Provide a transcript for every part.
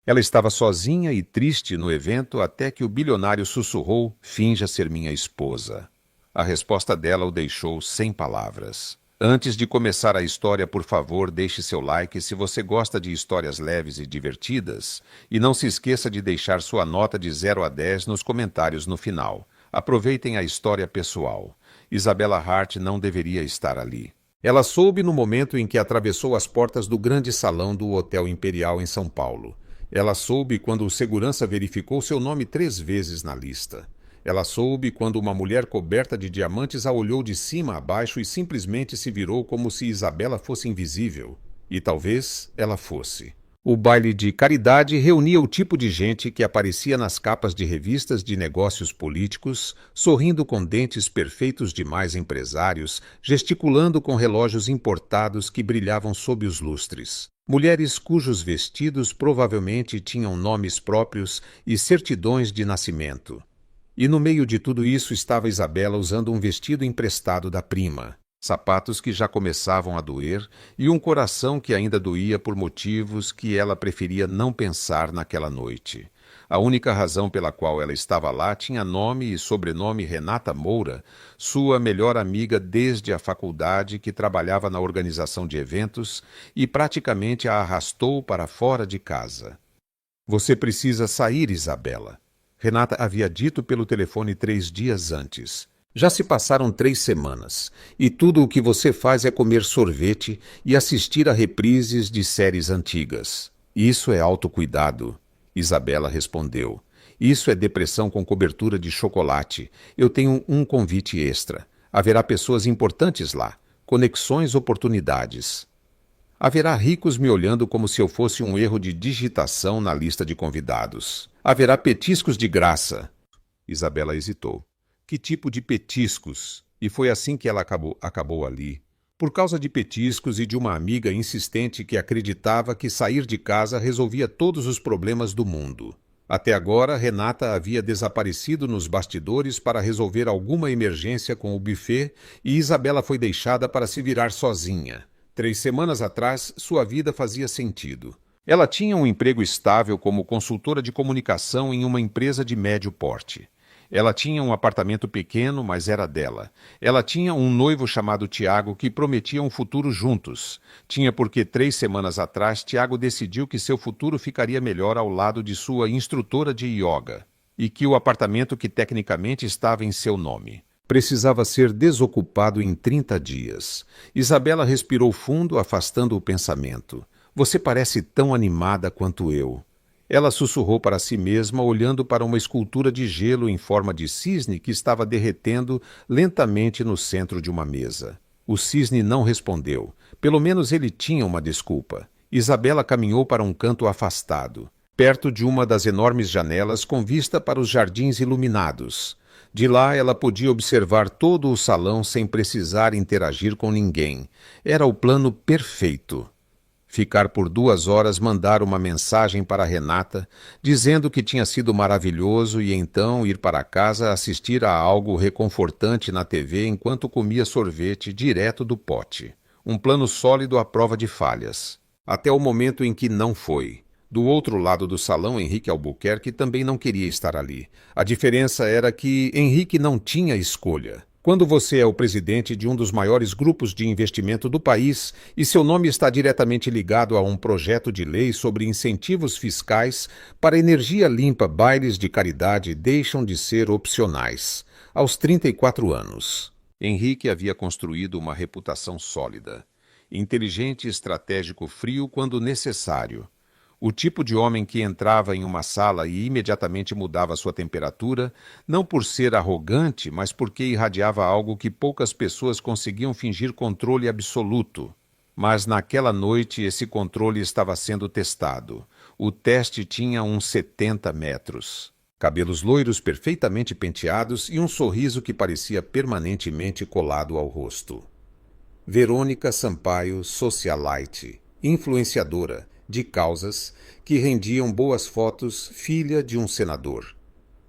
Ela estava sozinha e triste no evento até que o bilionário sussurrou: "Finja ser minha esposa." A resposta dela o deixou sem palavras. Antes de começar a história, por favor, deixe seu like se você gosta de histórias leves e divertidas. E não se esqueça de deixar sua nota de 0 a 10 nos comentários no final. Aproveitem a história pessoal. Isabella Hart não deveria estar ali. Ela soube no momento em que atravessou as portas do grande salão do Hotel Imperial em São Paulo. Ela soube quando o segurança verificou seu nome 3 vezes na lista. Ela soube quando uma mulher coberta de diamantes a olhou de cima a baixo e simplesmente se virou como se Isabella fosse invisível. E talvez ela fosse. O baile de caridade reunia o tipo de gente que aparecia nas capas de revistas de negócios políticos, sorrindo com dentes perfeitos de mais empresários, gesticulando com relógios importados que brilhavam sob os lustres. Mulheres cujos vestidos provavelmente tinham nomes próprios e certidões de nascimento. E no meio de tudo isso estava Isabella usando um vestido emprestado da prima, sapatos que já começavam a doer e um coração que ainda doía por motivos que ela preferia não pensar naquela noite. A única razão pela qual ela estava lá tinha nome e sobrenome Renata Moura, sua melhor amiga desde a faculdade, que trabalhava na organização de eventos e praticamente a arrastou para fora de casa. "Você precisa sair, Isabella." Renata havia dito pelo telefone 3 dias antes. "Já se passaram 3 semanas, e tudo o que você faz é comer sorvete e assistir a reprises de séries antigas. Isso é autocuidado." Isabella respondeu. "Isso é depressão com cobertura de chocolate. Eu tenho um convite extra. Haverá pessoas importantes lá. Conexões, oportunidades. Haverá ricos me olhando como se eu fosse um erro de digitação na lista de convidados. Haverá petiscos de graça." Isabella hesitou. Que tipo de petiscos? E foi assim que ela acabou ali. Por causa de petiscos e de uma amiga insistente que acreditava que sair de casa resolvia todos os problemas do mundo. Até agora, Renata havia desaparecido nos bastidores para resolver alguma emergência com o buffet e Isabella foi deixada para se virar sozinha. 3 semanas atrás, sua vida fazia sentido. Ela tinha um emprego estável como consultora de comunicação em uma empresa de médio porte. Ela tinha um apartamento pequeno, mas era dela. Ela tinha um noivo chamado Tiago que prometia um futuro juntos. Tinha porque 3 semanas atrás Tiago decidiu que seu futuro ficaria melhor ao lado de sua instrutora de yoga e que o apartamento que tecnicamente estava em seu nome precisava ser desocupado em 30 dias. Isabella respirou fundo, afastando o pensamento. "Você parece tão animada quanto eu." Ela sussurrou para si mesma, olhando para uma escultura de gelo em forma de cisne que estava derretendo lentamente no centro de uma mesa. O cisne não respondeu. Pelo menos ele tinha uma desculpa. Isabella caminhou para um canto afastado, perto de uma das enormes janelas com vista para os jardins iluminados. De lá ela podia observar todo o salão sem precisar interagir com ninguém. Era o plano perfeito. Ficar por 2 horas, mandar uma mensagem para Renata, dizendo que tinha sido maravilhoso e então ir para casa assistir a algo reconfortante na TV enquanto comia sorvete direto do pote. Um plano sólido à prova de falhas. Até o momento em que não foi. Do outro lado do salão, Henrique Albuquerque também não queria estar ali. A diferença era que Henrique não tinha escolha. Quando você é o presidente de um dos maiores grupos de investimento do país e seu nome está diretamente ligado a um projeto de lei sobre incentivos fiscais para energia limpa, bailes de caridade deixam de ser opcionais. Aos 34 anos, Henrique havia construído uma reputação sólida. Inteligente e estratégico frio quando necessário. O tipo de homem que entrava em uma sala e imediatamente mudava sua temperatura, não por ser arrogante, mas porque irradiava algo que poucas pessoas conseguiam fingir controle absoluto. Mas naquela noite esse controle estava sendo testado. O teste tinha uns 70 metros. Cabelos loiros perfeitamente penteados e um sorriso que parecia permanentemente colado ao rosto. Verônica Sampaio, socialite, influenciadora, de causas que rendiam boas fotos, filha de um senador,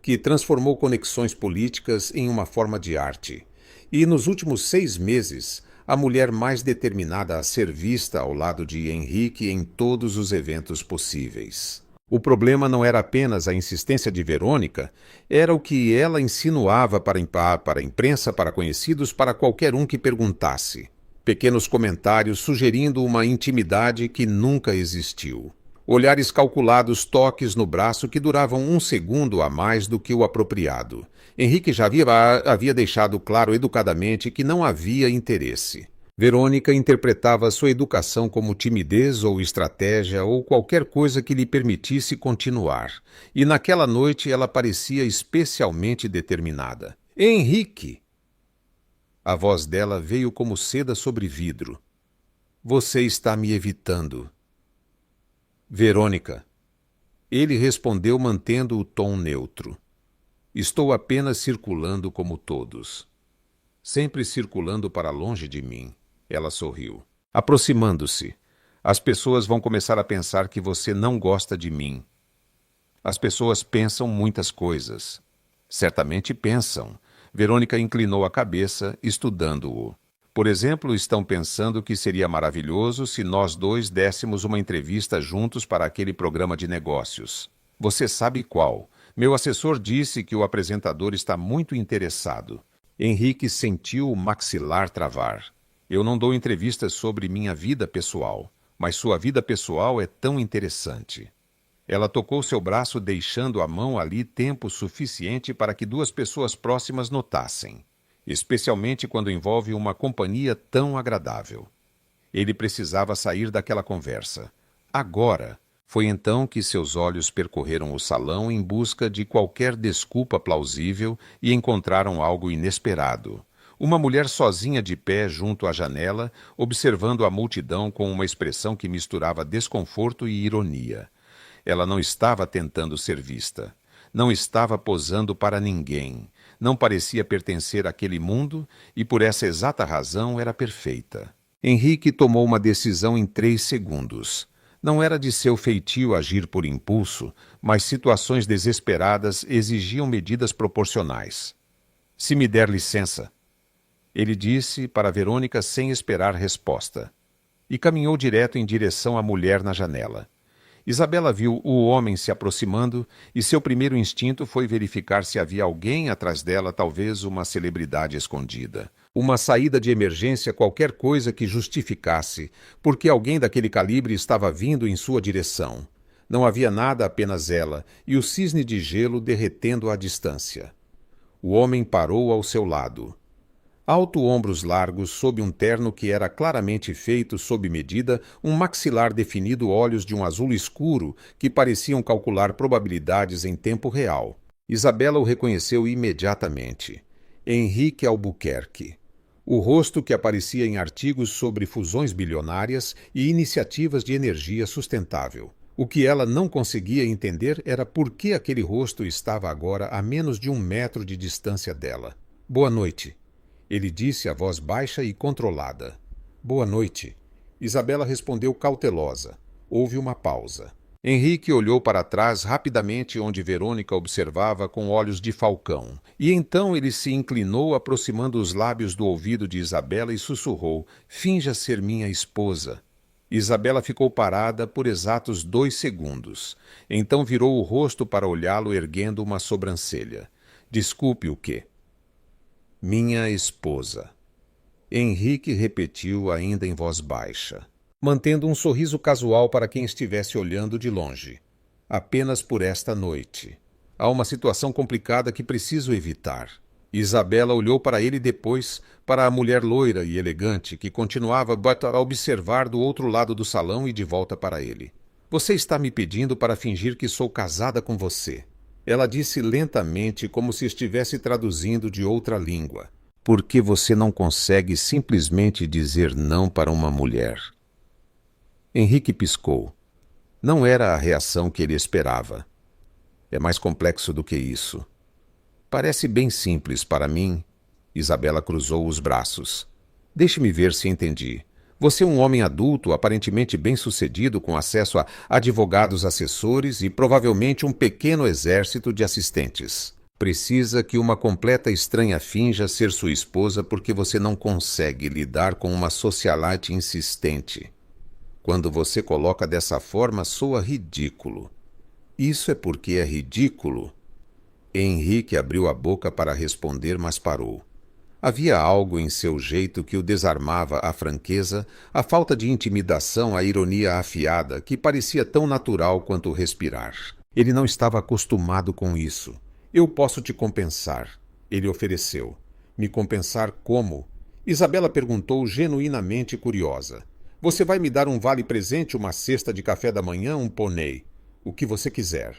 que transformou conexões políticas em uma forma de arte. E nos últimos 6 meses, a mulher mais determinada a ser vista ao lado de Henrique em todos os eventos possíveis. O problema não era apenas a insistência de Verônica, era o que ela insinuava para a imprensa, para conhecidos, para qualquer um que perguntasse. Pequenos comentários sugerindo uma intimidade que nunca existiu. Olhares calculados, toques no braço que duravam 1 segundo a mais do que o apropriado. Henrique já havia deixado claro educadamente que não havia interesse. Verônica interpretava sua educação como timidez ou estratégia ou qualquer coisa que lhe permitisse continuar. E naquela noite ela parecia especialmente determinada. Henrique! A voz dela veio como seda sobre vidro. Você está me evitando. Verônica. Ele respondeu mantendo o tom neutro. Estou apenas circulando como todos. Sempre circulando para longe de mim. Ela sorriu. Aproximando-se. As pessoas vão começar a pensar que você não gosta de mim. As pessoas pensam muitas coisas. Certamente pensam. Verônica inclinou a cabeça, estudando-o. Por exemplo, estão pensando que seria maravilhoso se nós dois dessemos uma entrevista juntos para aquele programa de negócios. Você sabe qual. Meu assessor disse que o apresentador está muito interessado. Henrique sentiu o maxilar travar. Eu não dou entrevistas sobre minha vida pessoal, mas sua vida pessoal é tão interessante. Ela tocou seu braço, deixando a mão ali tempo suficiente para que duas pessoas próximas notassem, especialmente quando envolve uma companhia tão agradável. Ele precisava sair daquela conversa. Agora! Foi então que seus olhos percorreram o salão em busca de qualquer desculpa plausível e encontraram algo inesperado. Uma mulher sozinha de pé junto à janela, observando a multidão com uma expressão que misturava desconforto e ironia. Ela não estava tentando ser vista. Não estava posando para ninguém. Não parecia pertencer àquele mundo e, por essa exata razão, era perfeita. Henrique tomou uma decisão em 3 segundos. Não era de seu feitio agir por impulso, mas situações desesperadas exigiam medidas proporcionais. Se me der licença, ele disse para Verônica sem esperar resposta, e caminhou direto em direção à mulher na janela. Isabela viu o homem se aproximando e seu primeiro instinto foi verificar se havia alguém atrás dela, talvez uma celebridade escondida. Uma saída de emergência, qualquer coisa que justificasse, porque alguém daquele calibre estava vindo em sua direção. Não havia nada, apenas ela, e o cisne de gelo derretendo à distância. O homem parou ao seu lado. Alto, ombros largos, sob um terno que era claramente feito sob medida, um maxilar definido, olhos de um azul escuro que pareciam calcular probabilidades em tempo real. Isabela o reconheceu imediatamente. Henrique Albuquerque. O rosto que aparecia em artigos sobre fusões bilionárias e iniciativas de energia sustentável. O que ela não conseguia entender era por que aquele rosto estava agora a menos de 1 metro de distância dela. Boa noite. Ele disse a voz baixa e controlada. Boa noite. Isabela respondeu cautelosa. Houve uma pausa. Henrique olhou para trás rapidamente onde Verônica observava com olhos de falcão. E então ele se inclinou, aproximando os lábios do ouvido de Isabela e sussurrou, finja ser minha esposa. Isabela ficou parada por exatos 2 segundos. Então virou o rosto para olhá-lo erguendo uma sobrancelha. Desculpe o quê? Minha esposa. Henrique repetiu ainda em voz baixa, mantendo um sorriso casual para quem estivesse olhando de longe. Apenas por esta noite. Há uma situação complicada que preciso evitar. Isabela olhou para ele depois, para a mulher loira e elegante que continuava a observar do outro lado do salão e de volta para ele. Você está me pedindo para fingir que sou casada com você. Ela disse lentamente, como se estivesse traduzindo de outra língua. Por que você não consegue simplesmente dizer não para uma mulher? Henrique piscou. Não era a reação que ele esperava. É mais complexo do que isso. Parece bem simples para mim. Isabela cruzou os braços. Deixe-me ver se entendi. Você é um homem adulto, aparentemente bem-sucedido, com acesso a advogados assessores e provavelmente um pequeno exército de assistentes. Precisa que uma completa estranha finja ser sua esposa porque você não consegue lidar com uma socialite insistente. Quando você coloca dessa forma, soa ridículo. Isso é porque é ridículo. Henrique abriu a boca para responder, mas parou. Havia algo em seu jeito que o desarmava, a franqueza, a falta de intimidação, a ironia afiada, que parecia tão natural quanto respirar. Ele não estava acostumado com isso. Eu posso te compensar, ele ofereceu. Me compensar como? Isabela perguntou, genuinamente curiosa. Você vai me dar um vale-presente, uma cesta de café da manhã, um pônei? O que você quiser.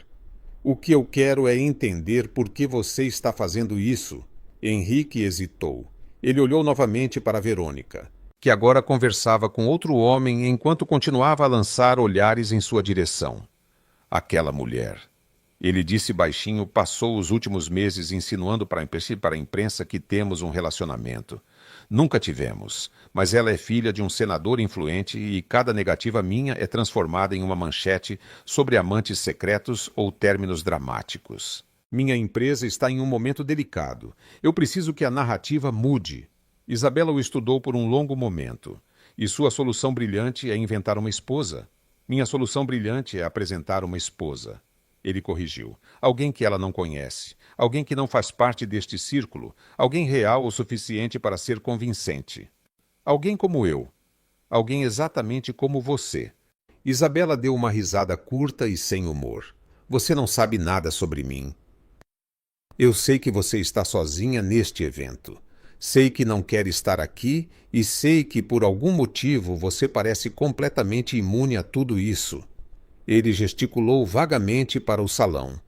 O que eu quero é entender por que você está fazendo isso. Henrique hesitou. Ele olhou novamente para Verônica, que agora conversava com outro homem enquanto continuava a lançar olhares em sua direção. Aquela mulher. Ele disse baixinho, passou os últimos meses insinuando para a imprensa que temos um relacionamento. Nunca tivemos, mas ela é filha de um senador influente e cada negativa minha é transformada em uma manchete sobre amantes secretos ou términos dramáticos. Minha empresa está em um momento delicado. Eu preciso que a narrativa mude. Isabela o estudou por um longo momento. E sua solução brilhante é inventar uma esposa. Minha solução brilhante é apresentar uma esposa. Ele corrigiu. Alguém que ela não conhece. Alguém que não faz parte deste círculo. Alguém real o suficiente para ser convincente. Alguém como eu. Alguém exatamente como você. Isabela deu uma risada curta e sem humor. Você não sabe nada sobre mim. Eu sei que você está sozinha neste evento. Sei que não quer estar aqui e sei que, por algum motivo, você parece completamente imune a tudo isso. Ele gesticulou vagamente para o salão.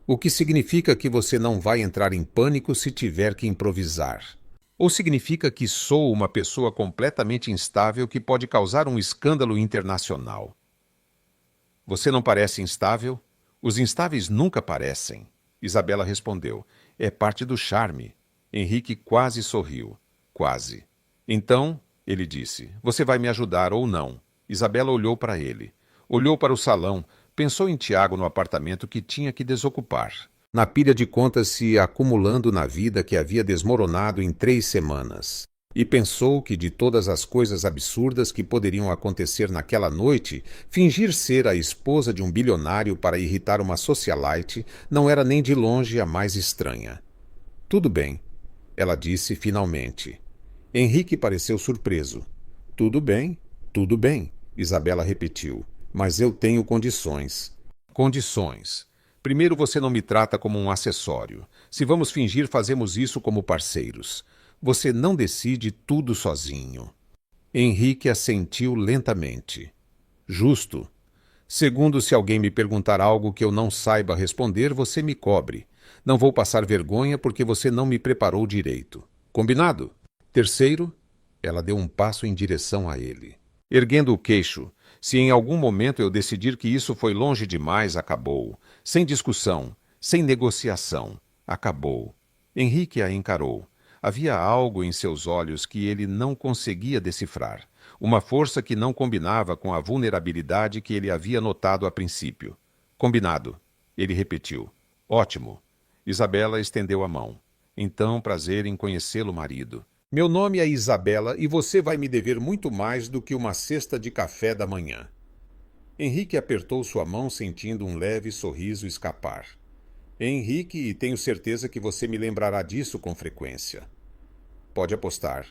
O que significa que você não vai entrar em pânico se tiver que improvisar. Ou significa que sou uma pessoa completamente instável que pode causar um escândalo internacional. Você não parece instável? Os instáveis nunca parecem. Isabela respondeu. É parte do charme. Henrique quase sorriu. Quase. Então, ele disse, você vai me ajudar ou não? Isabela olhou para ele. Olhou para o salão, pensou em Tiago no apartamento que tinha que desocupar. Na pilha de contas se acumulando na vida que havia desmoronado em 3 semanas. E pensou que de todas as coisas absurdas que poderiam acontecer naquela noite, fingir ser a esposa de um bilionário para irritar uma socialite não era nem de longe a mais estranha. Tudo bem, ela disse finalmente. Henrique pareceu surpreso. Tudo bem, Isabela repetiu. Mas eu tenho condições. Condições. Primeiro, você não me trata como um acessório. Se vamos fingir, fazemos isso como parceiros. Você não decide tudo sozinho. Henrique assentiu lentamente. Justo. Segundo, se alguém me perguntar algo que eu não saiba responder, você me cobre. Não vou passar vergonha porque você não me preparou direito. Combinado? Terceiro, ela deu um passo em direção a ele. Erguendo o queixo, se em algum momento eu decidir que isso foi longe demais, acabou. Sem discussão, sem negociação. Acabou. Henrique a encarou. Havia algo em seus olhos que ele não conseguia decifrar. Uma força que não combinava com a vulnerabilidade que ele havia notado a princípio. Combinado. Ele repetiu. Ótimo. Isabela estendeu a mão. Então, prazer em conhecê-lo, marido. Meu nome é Isabela e você vai me dever muito mais do que uma cesta de café da manhã. Henrique apertou sua mão sentindo um leve sorriso escapar. Henrique, e tenho certeza que você me lembrará disso com frequência. Pode apostar.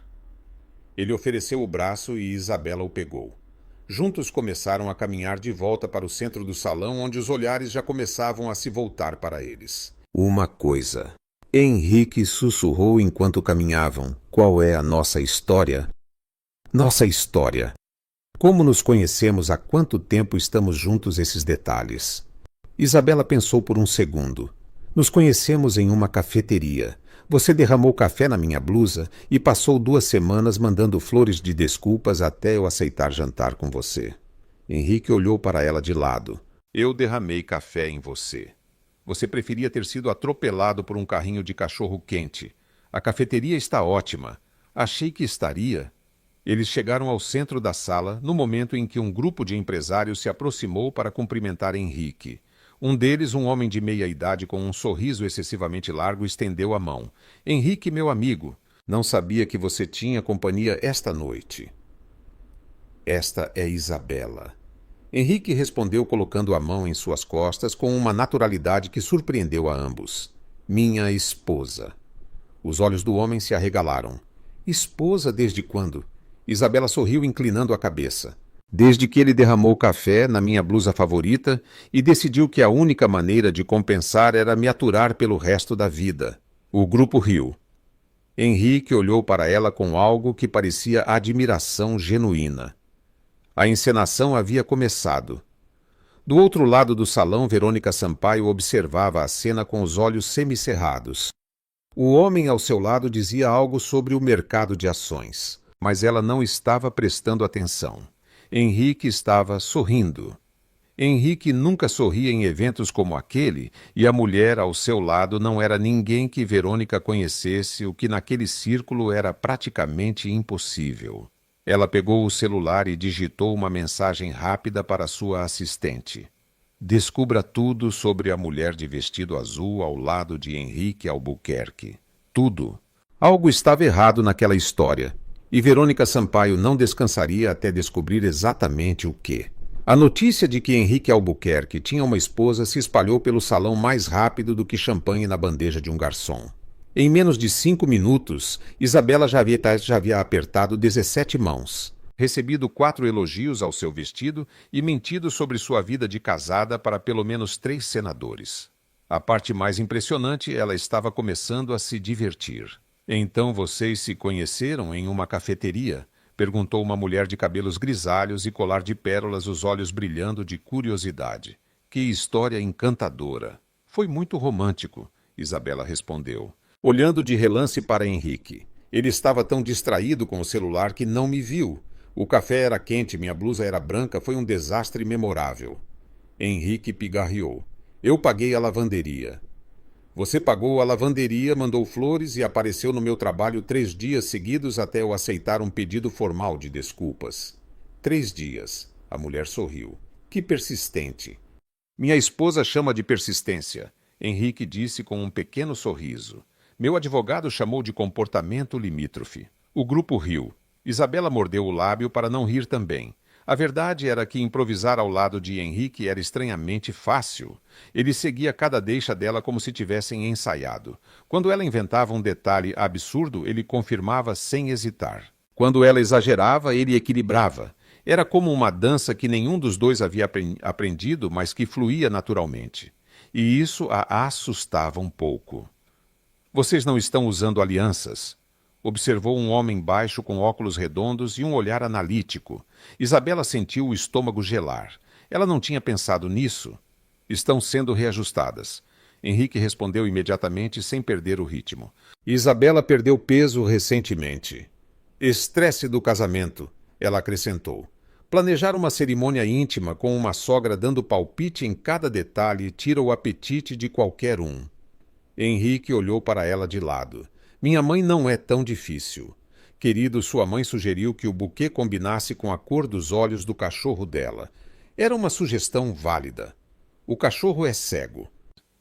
Ele ofereceu o braço e Isabela o pegou. Juntos começaram a caminhar de volta para o centro do salão, onde os olhares já começavam a se voltar para eles. Uma coisa. Henrique sussurrou enquanto caminhavam. Qual é a nossa história? Nossa história. Como nos conhecemos, há quanto tempo estamos juntos, esses detalhes? Isabela pensou por um segundo. Nos conhecemos em uma cafeteria. Você derramou café na minha blusa e passou 2 semanas mandando flores de desculpas até eu aceitar jantar com você. Henrique olhou para ela de lado. Eu derramei café em você. Você preferia ter sido atropelado por um carrinho de cachorro-quente. A cafeteria está ótima. Achei que estaria. Eles chegaram ao centro da sala no momento em que um grupo de empresários se aproximou para cumprimentar Henrique. Um deles, um homem de meia-idade com um sorriso excessivamente largo, estendeu a mão. Henrique, meu amigo, não sabia que você tinha companhia esta noite. Esta é Isabela. Henrique respondeu colocando a mão em suas costas com uma naturalidade que surpreendeu a ambos. Minha esposa. Os olhos do homem se arregalaram. Esposa desde quando? Isabela sorriu inclinando a cabeça. Desde que ele derramou café na minha blusa favorita e decidiu que a única maneira de compensar era me aturar pelo resto da vida. O grupo riu. Henrique olhou para ela com algo que parecia admiração genuína. A encenação havia começado. Do outro lado do salão, Verônica Sampaio observava a cena com os olhos semicerrados. O homem ao seu lado dizia algo sobre o mercado de ações, mas ela não estava prestando atenção. Henrique estava sorrindo. Henrique nunca sorria em eventos como aquele, e a mulher ao seu lado não era ninguém que Verônica conhecesse, o que naquele círculo era praticamente impossível. Ela pegou o celular e digitou uma mensagem rápida para sua assistente. Descubra tudo sobre a mulher de vestido azul ao lado de Henrique Albuquerque. Tudo. Algo estava errado naquela história, e Verônica Sampaio não descansaria até descobrir exatamente o quê. A notícia de que Henrique Albuquerque tinha uma esposa se espalhou pelo salão mais rápido do que champanhe na bandeja de um garçom. Em menos de 5 minutos, Isabela já havia apertado 17 mãos, recebido 4 elogios ao seu vestido e mentido sobre sua vida de casada para pelo menos 3 senadores. A parte mais impressionante, ela estava começando a se divertir. Então vocês se conheceram em uma cafeteria? Perguntou uma mulher de cabelos grisalhos e colar de pérolas, os olhos brilhando de curiosidade. Que história encantadora! Foi muito romântico, Isabela respondeu, olhando de relance para Henrique. Ele estava tão distraído com o celular que não me viu. O café era quente, minha blusa era branca, foi um desastre memorável. Henrique pigarreou. Eu paguei a lavanderia. Você pagou a lavanderia, mandou flores e apareceu no meu trabalho 3 dias seguidos até eu aceitar um pedido formal de desculpas. 3 dias. A mulher sorriu. Que persistente. Minha esposa chama de persistência, Henrique disse com um pequeno sorriso. Meu advogado chamou de comportamento limítrofe. O grupo riu. Isabela mordeu o lábio para não rir também. A verdade era que improvisar ao lado de Henrique era estranhamente fácil. Ele seguia cada deixa dela como se tivessem ensaiado. Quando ela inventava um detalhe absurdo, ele confirmava sem hesitar. Quando ela exagerava, ele equilibrava. Era como uma dança que nenhum dos dois havia aprendido, mas que fluía naturalmente. E isso a assustava um pouco. Vocês não estão usando alianças, observou um homem baixo com óculos redondos e um olhar analítico. Isabela sentiu o estômago gelar. Ela não tinha pensado nisso. Estão sendo reajustadas. Henrique respondeu imediatamente, sem perder o ritmo. Isabela perdeu peso recentemente. Estresse do casamento, ela acrescentou. Planejar uma cerimônia íntima com uma sogra dando palpite em cada detalhe tira o apetite de qualquer um. Henrique olhou para ela de lado. Minha mãe não é tão difícil. Querido, sua mãe sugeriu que o buquê combinasse com a cor dos olhos do cachorro dela. Era uma sugestão válida. O cachorro é cego.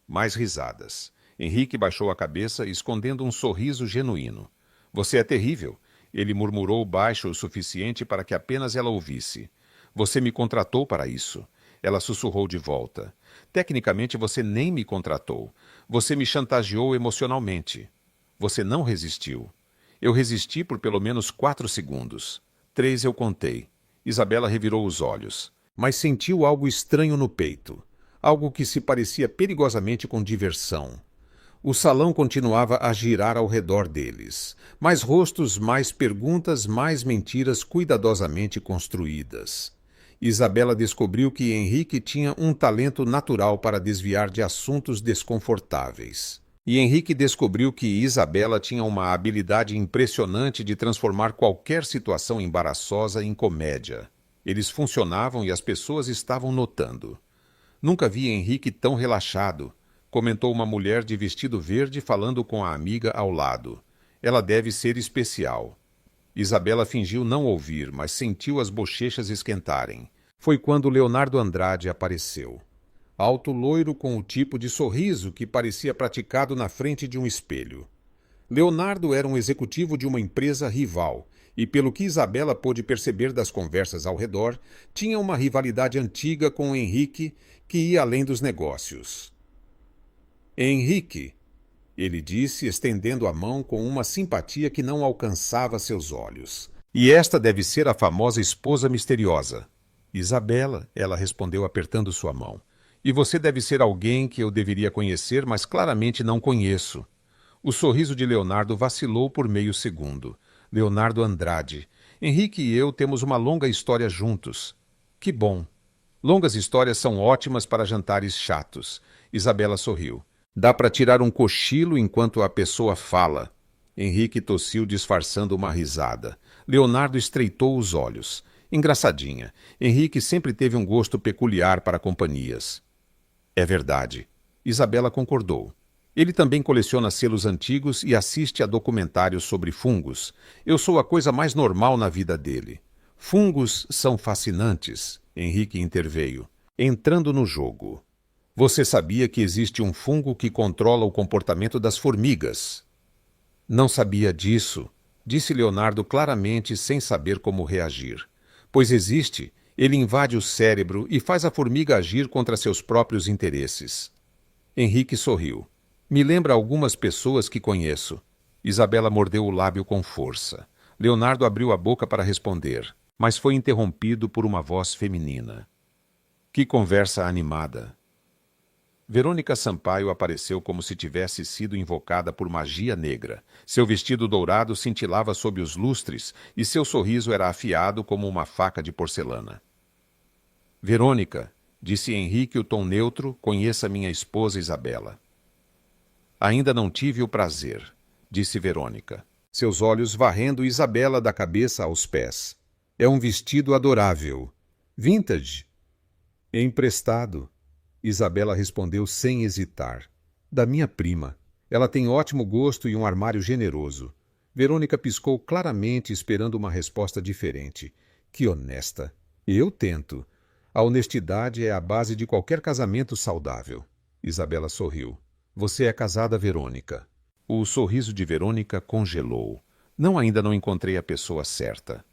Mais risadas. Henrique baixou a cabeça, escondendo um sorriso genuíno. Você é terrível, ele murmurou baixo o suficiente para que apenas ela ouvisse. Você me contratou para isso. Ela sussurrou de volta. Tecnicamente você nem me contratou. Você me chantageou emocionalmente. Você não resistiu. Eu resisti por pelo menos 4 segundos. 3 eu contei. Isabela revirou os olhos, mas sentiu algo estranho no peito. Algo que se parecia perigosamente com diversão. O salão continuava a girar ao redor deles. Mais rostos, mais perguntas, mais mentiras cuidadosamente construídas. Isabela descobriu que Henrique tinha um talento natural para desviar de assuntos desconfortáveis. E Henrique descobriu que Isabela tinha uma habilidade impressionante de transformar qualquer situação embaraçosa em comédia. Eles funcionavam e as pessoas estavam notando. Nunca vi Henrique tão relaxado, comentou uma mulher de vestido verde falando com a amiga ao lado. Ela deve ser especial. Isabela fingiu não ouvir, mas sentiu as bochechas esquentarem. Foi quando Leonardo Andrade apareceu. Alto loiro com o tipo de sorriso que parecia praticado na frente de um espelho. Leonardo era um executivo de uma empresa rival E pelo que Isabela pôde perceber das conversas ao redor, tinha uma rivalidade antiga com Henrique que ia além dos negócios. Henrique, ele disse, estendendo a mão com uma simpatia que não alcançava seus olhos. E esta deve ser a famosa esposa misteriosa. Isabela, ela respondeu apertando sua mão. E você deve ser alguém que eu deveria conhecer, mas claramente não conheço. O sorriso de Leonardo vacilou por meio segundo. Leonardo Andrade. Henrique e eu temos uma longa história juntos. Que bom. Longas histórias são ótimas para jantares chatos. Isabela sorriu. Dá para tirar um cochilo enquanto a pessoa fala. Henrique tossiu disfarçando uma risada. Leonardo estreitou os olhos. Engraçadinha. Henrique sempre teve um gosto peculiar para companhias. É verdade. Isabela concordou. Ele também coleciona selos antigos e assiste a documentários sobre fungos. Eu sou a coisa mais normal na vida dele. Fungos são fascinantes, Henrique interveio, entrando no jogo. Você sabia que existe um fungo que controla o comportamento das formigas? Não sabia disso, disse Leonardo claramente sem saber como reagir. Pois existe, ele invade o cérebro e faz a formiga agir contra seus próprios interesses. Henrique sorriu. Me lembra algumas pessoas que conheço. Isabela mordeu o lábio com força. Leonardo abriu a boca para responder, mas foi interrompido por uma voz feminina. Que conversa animada! Verônica Sampaio apareceu como se tivesse sido invocada por magia negra. Seu vestido dourado cintilava sob os lustres e seu sorriso era afiado como uma faca de porcelana. Verônica, disse Henrique o tom neutro, conheça minha esposa Isabela. Ainda não tive o prazer, disse Verônica, seus olhos varrendo Isabela da cabeça aos pés. É um vestido adorável. Vintage. Emprestado. Isabela respondeu sem hesitar. Da minha prima. Ela tem ótimo gosto e um armário generoso. Verônica piscou claramente, esperando uma resposta diferente. Que honesta. Eu tento. A honestidade é a base de qualquer casamento saudável. Isabela sorriu. Você é casada, Verônica. O sorriso de Verônica congelou. Ainda não encontrei a pessoa certa.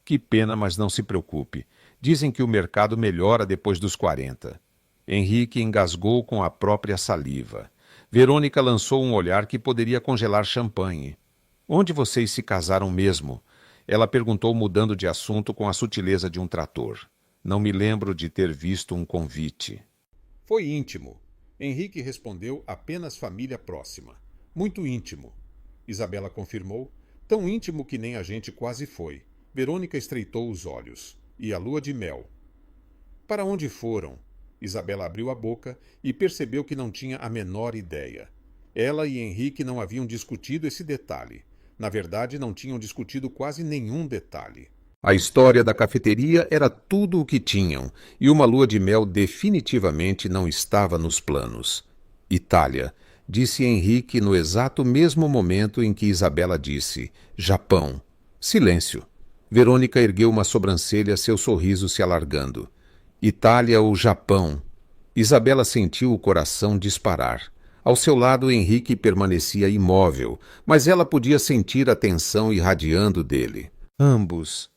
Que pena, mas não se preocupe. Dizem que o mercado melhora depois dos 40. Henrique engasgou com a própria saliva. Verônica lançou um olhar que poderia congelar champanhe. Onde vocês se casaram mesmo? Ela perguntou, mudando de assunto com a sutileza de um trator. Não me lembro de ter visto um convite. Foi íntimo. Henrique respondeu, apenas família próxima. Muito íntimo. Isabela confirmou, tão íntimo que nem a gente quase foi. Verônica estreitou os olhos. E a lua de mel? Para onde foram? Isabela abriu a boca e percebeu que não tinha a menor ideia. Ela e Henrique não haviam discutido esse detalhe. Na verdade, não tinham discutido quase nenhum detalhe. A história da cafeteria era tudo o que tinham, e uma lua de mel definitivamente não estava nos planos. Itália, disse Henrique no exato mesmo momento em que Isabela disse Japão. Silêncio. Verônica ergueu uma sobrancelha, seu sorriso se alargando. Itália ou Japão? Isabela sentiu o coração disparar. Ao seu lado, Henrique permanecia imóvel, mas ela podia sentir a tensão irradiando dele. Ambos.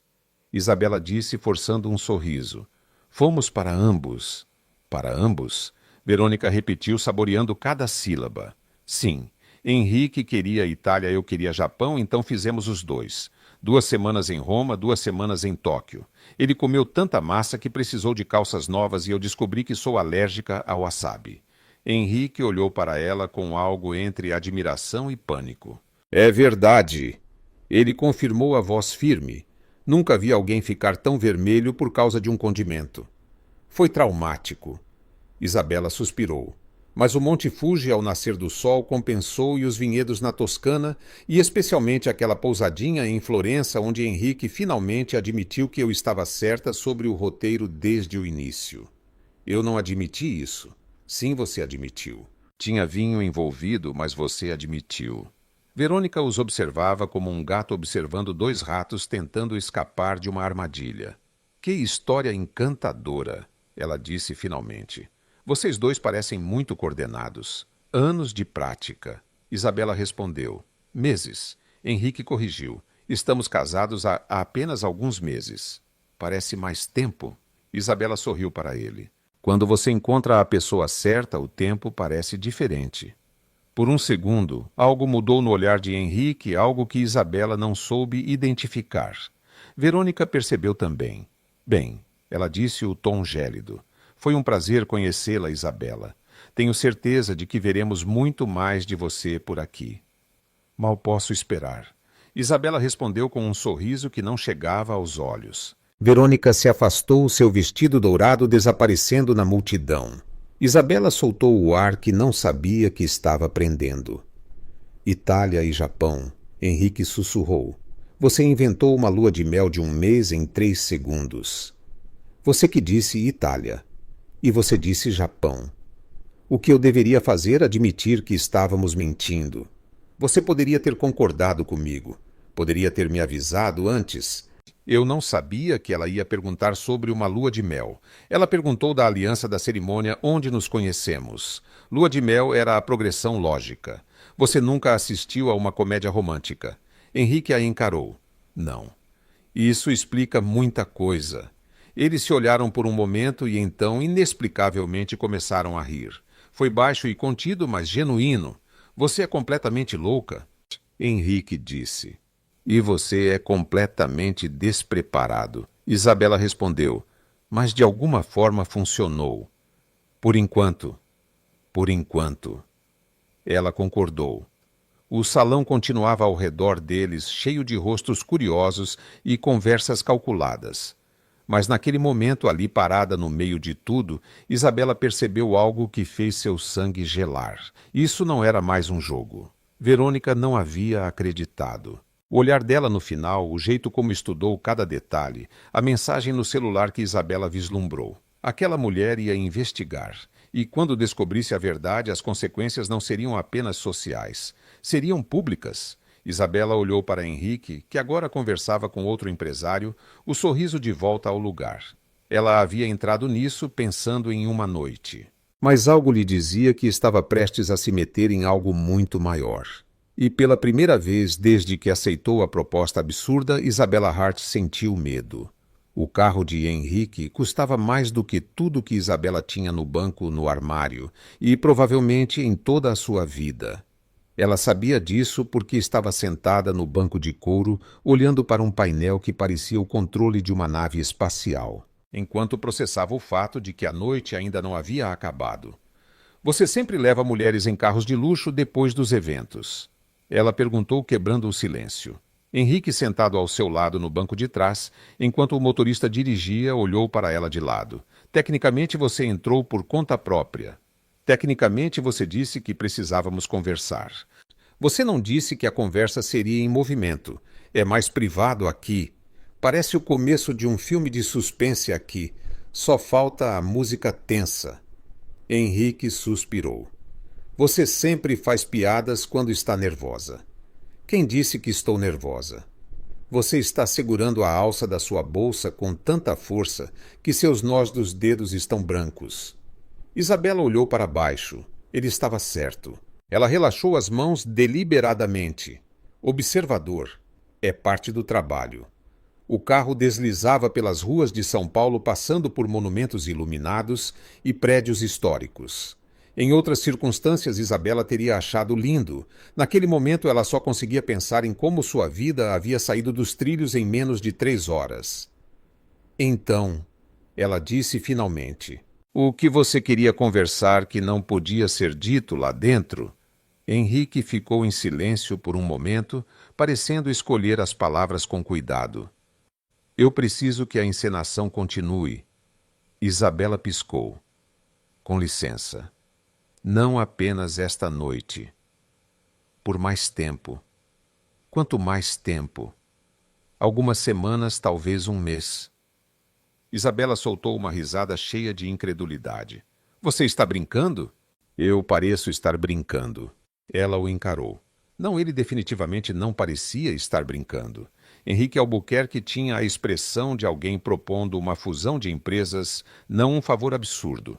Isabela disse, forçando um sorriso. Fomos para ambos. Para ambos? Verônica repetiu, saboreando cada sílaba. Sim. Henrique queria Itália, eu queria Japão, então fizemos os dois. 2 semanas em Roma, 2 semanas em Tóquio. Ele comeu tanta massa que precisou de calças novas e eu descobri que sou alérgica ao wasabi. Henrique olhou para ela com algo entre admiração e pânico. É verdade. Ele confirmou a voz firme. Nunca vi alguém ficar tão vermelho por causa de um condimento. Foi traumático. Isabela suspirou. Mas o Monte Fuji, ao nascer do sol, compensou e os vinhedos na Toscana, e especialmente aquela pousadinha em Florença, onde Henrique finalmente admitiu que eu estava certa sobre o roteiro desde o início. Eu não admiti isso. Sim, você admitiu. Tinha vinho envolvido, mas você admitiu. Verônica os observava como um gato observando 2 ratos tentando escapar de uma armadilha. Que história encantadora, ela disse finalmente. Vocês 2 parecem muito coordenados. Anos de prática. Isabela respondeu. Meses. Henrique corrigiu. Estamos casados há apenas alguns meses. Parece mais tempo. Isabela sorriu para ele. Quando você encontra a pessoa certa, o tempo parece diferente. Por um segundo, algo mudou no olhar de Henrique, algo que Isabela não soube identificar. Verônica percebeu também. Bem, ela disse o tom gélido. Foi um prazer conhecê-la, Isabela. Tenho certeza de que veremos muito mais de você por aqui. Mal posso esperar. Isabela respondeu com um sorriso que não chegava aos olhos. Verônica se afastou, seu vestido dourado desaparecendo na multidão. Isabela soltou o ar que não sabia que estava prendendo. Itália e Japão. Henrique sussurrou. Você inventou uma lua de mel de um mês em 3 segundos. Você que disse Itália. E você disse Japão. O que eu deveria fazer é admitir que estávamos mentindo. Você poderia ter concordado comigo. Poderia ter me avisado antes. Eu não sabia que ela ia perguntar sobre uma lua de mel. Ela perguntou da aliança da cerimônia onde nos conhecemos. Lua de mel era a progressão lógica. Você nunca assistiu a uma comédia romântica. Henrique a encarou. Não. Isso explica muita coisa. Eles se olharam por um momento e então, inexplicavelmente, começaram a rir. Foi baixo e contido, mas genuíno. Você é completamente louca? Henrique disse. E você é completamente despreparado. Isabela respondeu. Mas de alguma forma funcionou. Por enquanto. Por enquanto. Ela concordou. O salão continuava ao redor deles, cheio de rostos curiosos e conversas calculadas. Mas naquele momento, ali parada no meio de tudo, Isabela percebeu algo que fez seu sangue gelar. Isso não era mais um jogo. Verônica não havia acreditado. O olhar dela no final, o jeito como estudou cada detalhe, a mensagem no celular que Isabela vislumbrou. Aquela mulher ia investigar. E quando descobrisse a verdade, as consequências não seriam apenas sociais. Seriam públicas. Isabela olhou para Henrique, que agora conversava com outro empresário, o sorriso de volta ao lugar. Ela havia entrado nisso pensando em uma noite. Mas algo lhe dizia que estava prestes a se meter em algo muito maior. E pela primeira vez desde que aceitou a proposta absurda, Isabela Hart sentiu medo. O carro de Henrique custava mais do que tudo que Isabela tinha no banco, no armário, e provavelmente em toda a sua vida. Ela sabia disso porque estava sentada no banco de couro, olhando para um painel que parecia o controle de uma nave espacial, enquanto processava o fato de que a noite ainda não havia acabado. Você sempre leva mulheres em carros de luxo depois dos eventos? Ela perguntou, quebrando o silêncio. Henrique, sentado ao seu lado no banco de trás, enquanto o motorista dirigia, olhou para ela de lado. Tecnicamente você entrou por conta própria. Tecnicamente você disse que precisávamos conversar. Você não disse que a conversa seria em movimento. É mais privado aqui. Parece o começo de um filme de suspense aqui. Só falta a música tensa. Henrique suspirou. Você sempre faz piadas quando está nervosa. Quem disse que estou nervosa? Você está segurando a alça da sua bolsa com tanta força que seus nós dos dedos estão brancos. Isabela olhou para baixo. Ele estava certo. Ela relaxou as mãos deliberadamente. Observador. É parte do trabalho. O carro deslizava pelas ruas de São Paulo, passando por monumentos iluminados e prédios históricos. Em outras circunstâncias, Isabela teria achado lindo. Naquele momento, ela só conseguia pensar em como sua vida havia saído dos trilhos em menos de 3 horas. Então, ela disse finalmente, o que você queria conversar que não podia ser dito lá dentro? Henrique ficou em silêncio por um momento, parecendo escolher as palavras com cuidado. Eu preciso que a encenação continue. Isabela piscou. Com licença. Não apenas esta noite. Por mais tempo. Quanto mais tempo? Algumas semanas, talvez um mês. Isabela soltou uma risada cheia de incredulidade. Você está brincando? Eu pareço estar brincando. Ela o encarou. Não, ele definitivamente não parecia estar brincando. Henrique Albuquerque tinha a expressão de alguém propondo uma fusão de empresas, não um favor absurdo.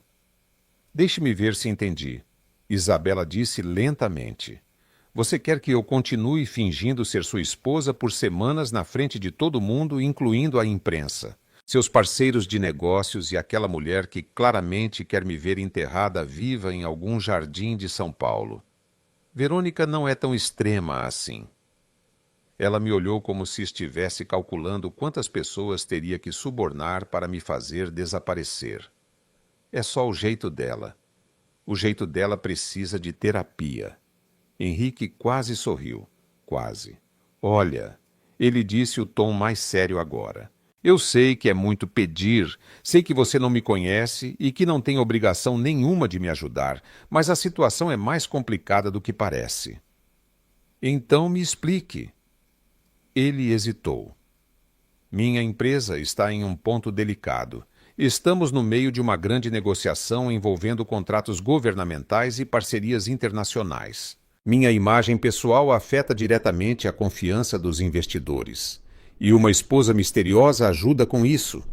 Deixe-me ver se entendi. Isabela disse lentamente. Você quer que eu continue fingindo ser sua esposa por semanas na frente de todo mundo, incluindo a imprensa, seus parceiros de negócios e aquela mulher que claramente quer me ver enterrada viva em algum jardim de São Paulo. Verônica não é tão extrema assim. Ela me olhou como se estivesse calculando quantas pessoas teria que subornar para me fazer desaparecer. É só o jeito dela. O jeito dela precisa de terapia. Henrique quase sorriu. Quase. Olha, ele disse o tom mais sério agora. Eu sei que é muito pedir, sei que você não me conhece e que não tem obrigação nenhuma de me ajudar, mas a situação é mais complicada do que parece. Então me explique. Ele hesitou. Minha empresa está em um ponto delicado. Estamos no meio de uma grande negociação envolvendo contratos governamentais e parcerias internacionais. Minha imagem pessoal afeta diretamente a confiança dos investidores. E uma esposa misteriosa ajuda com isso.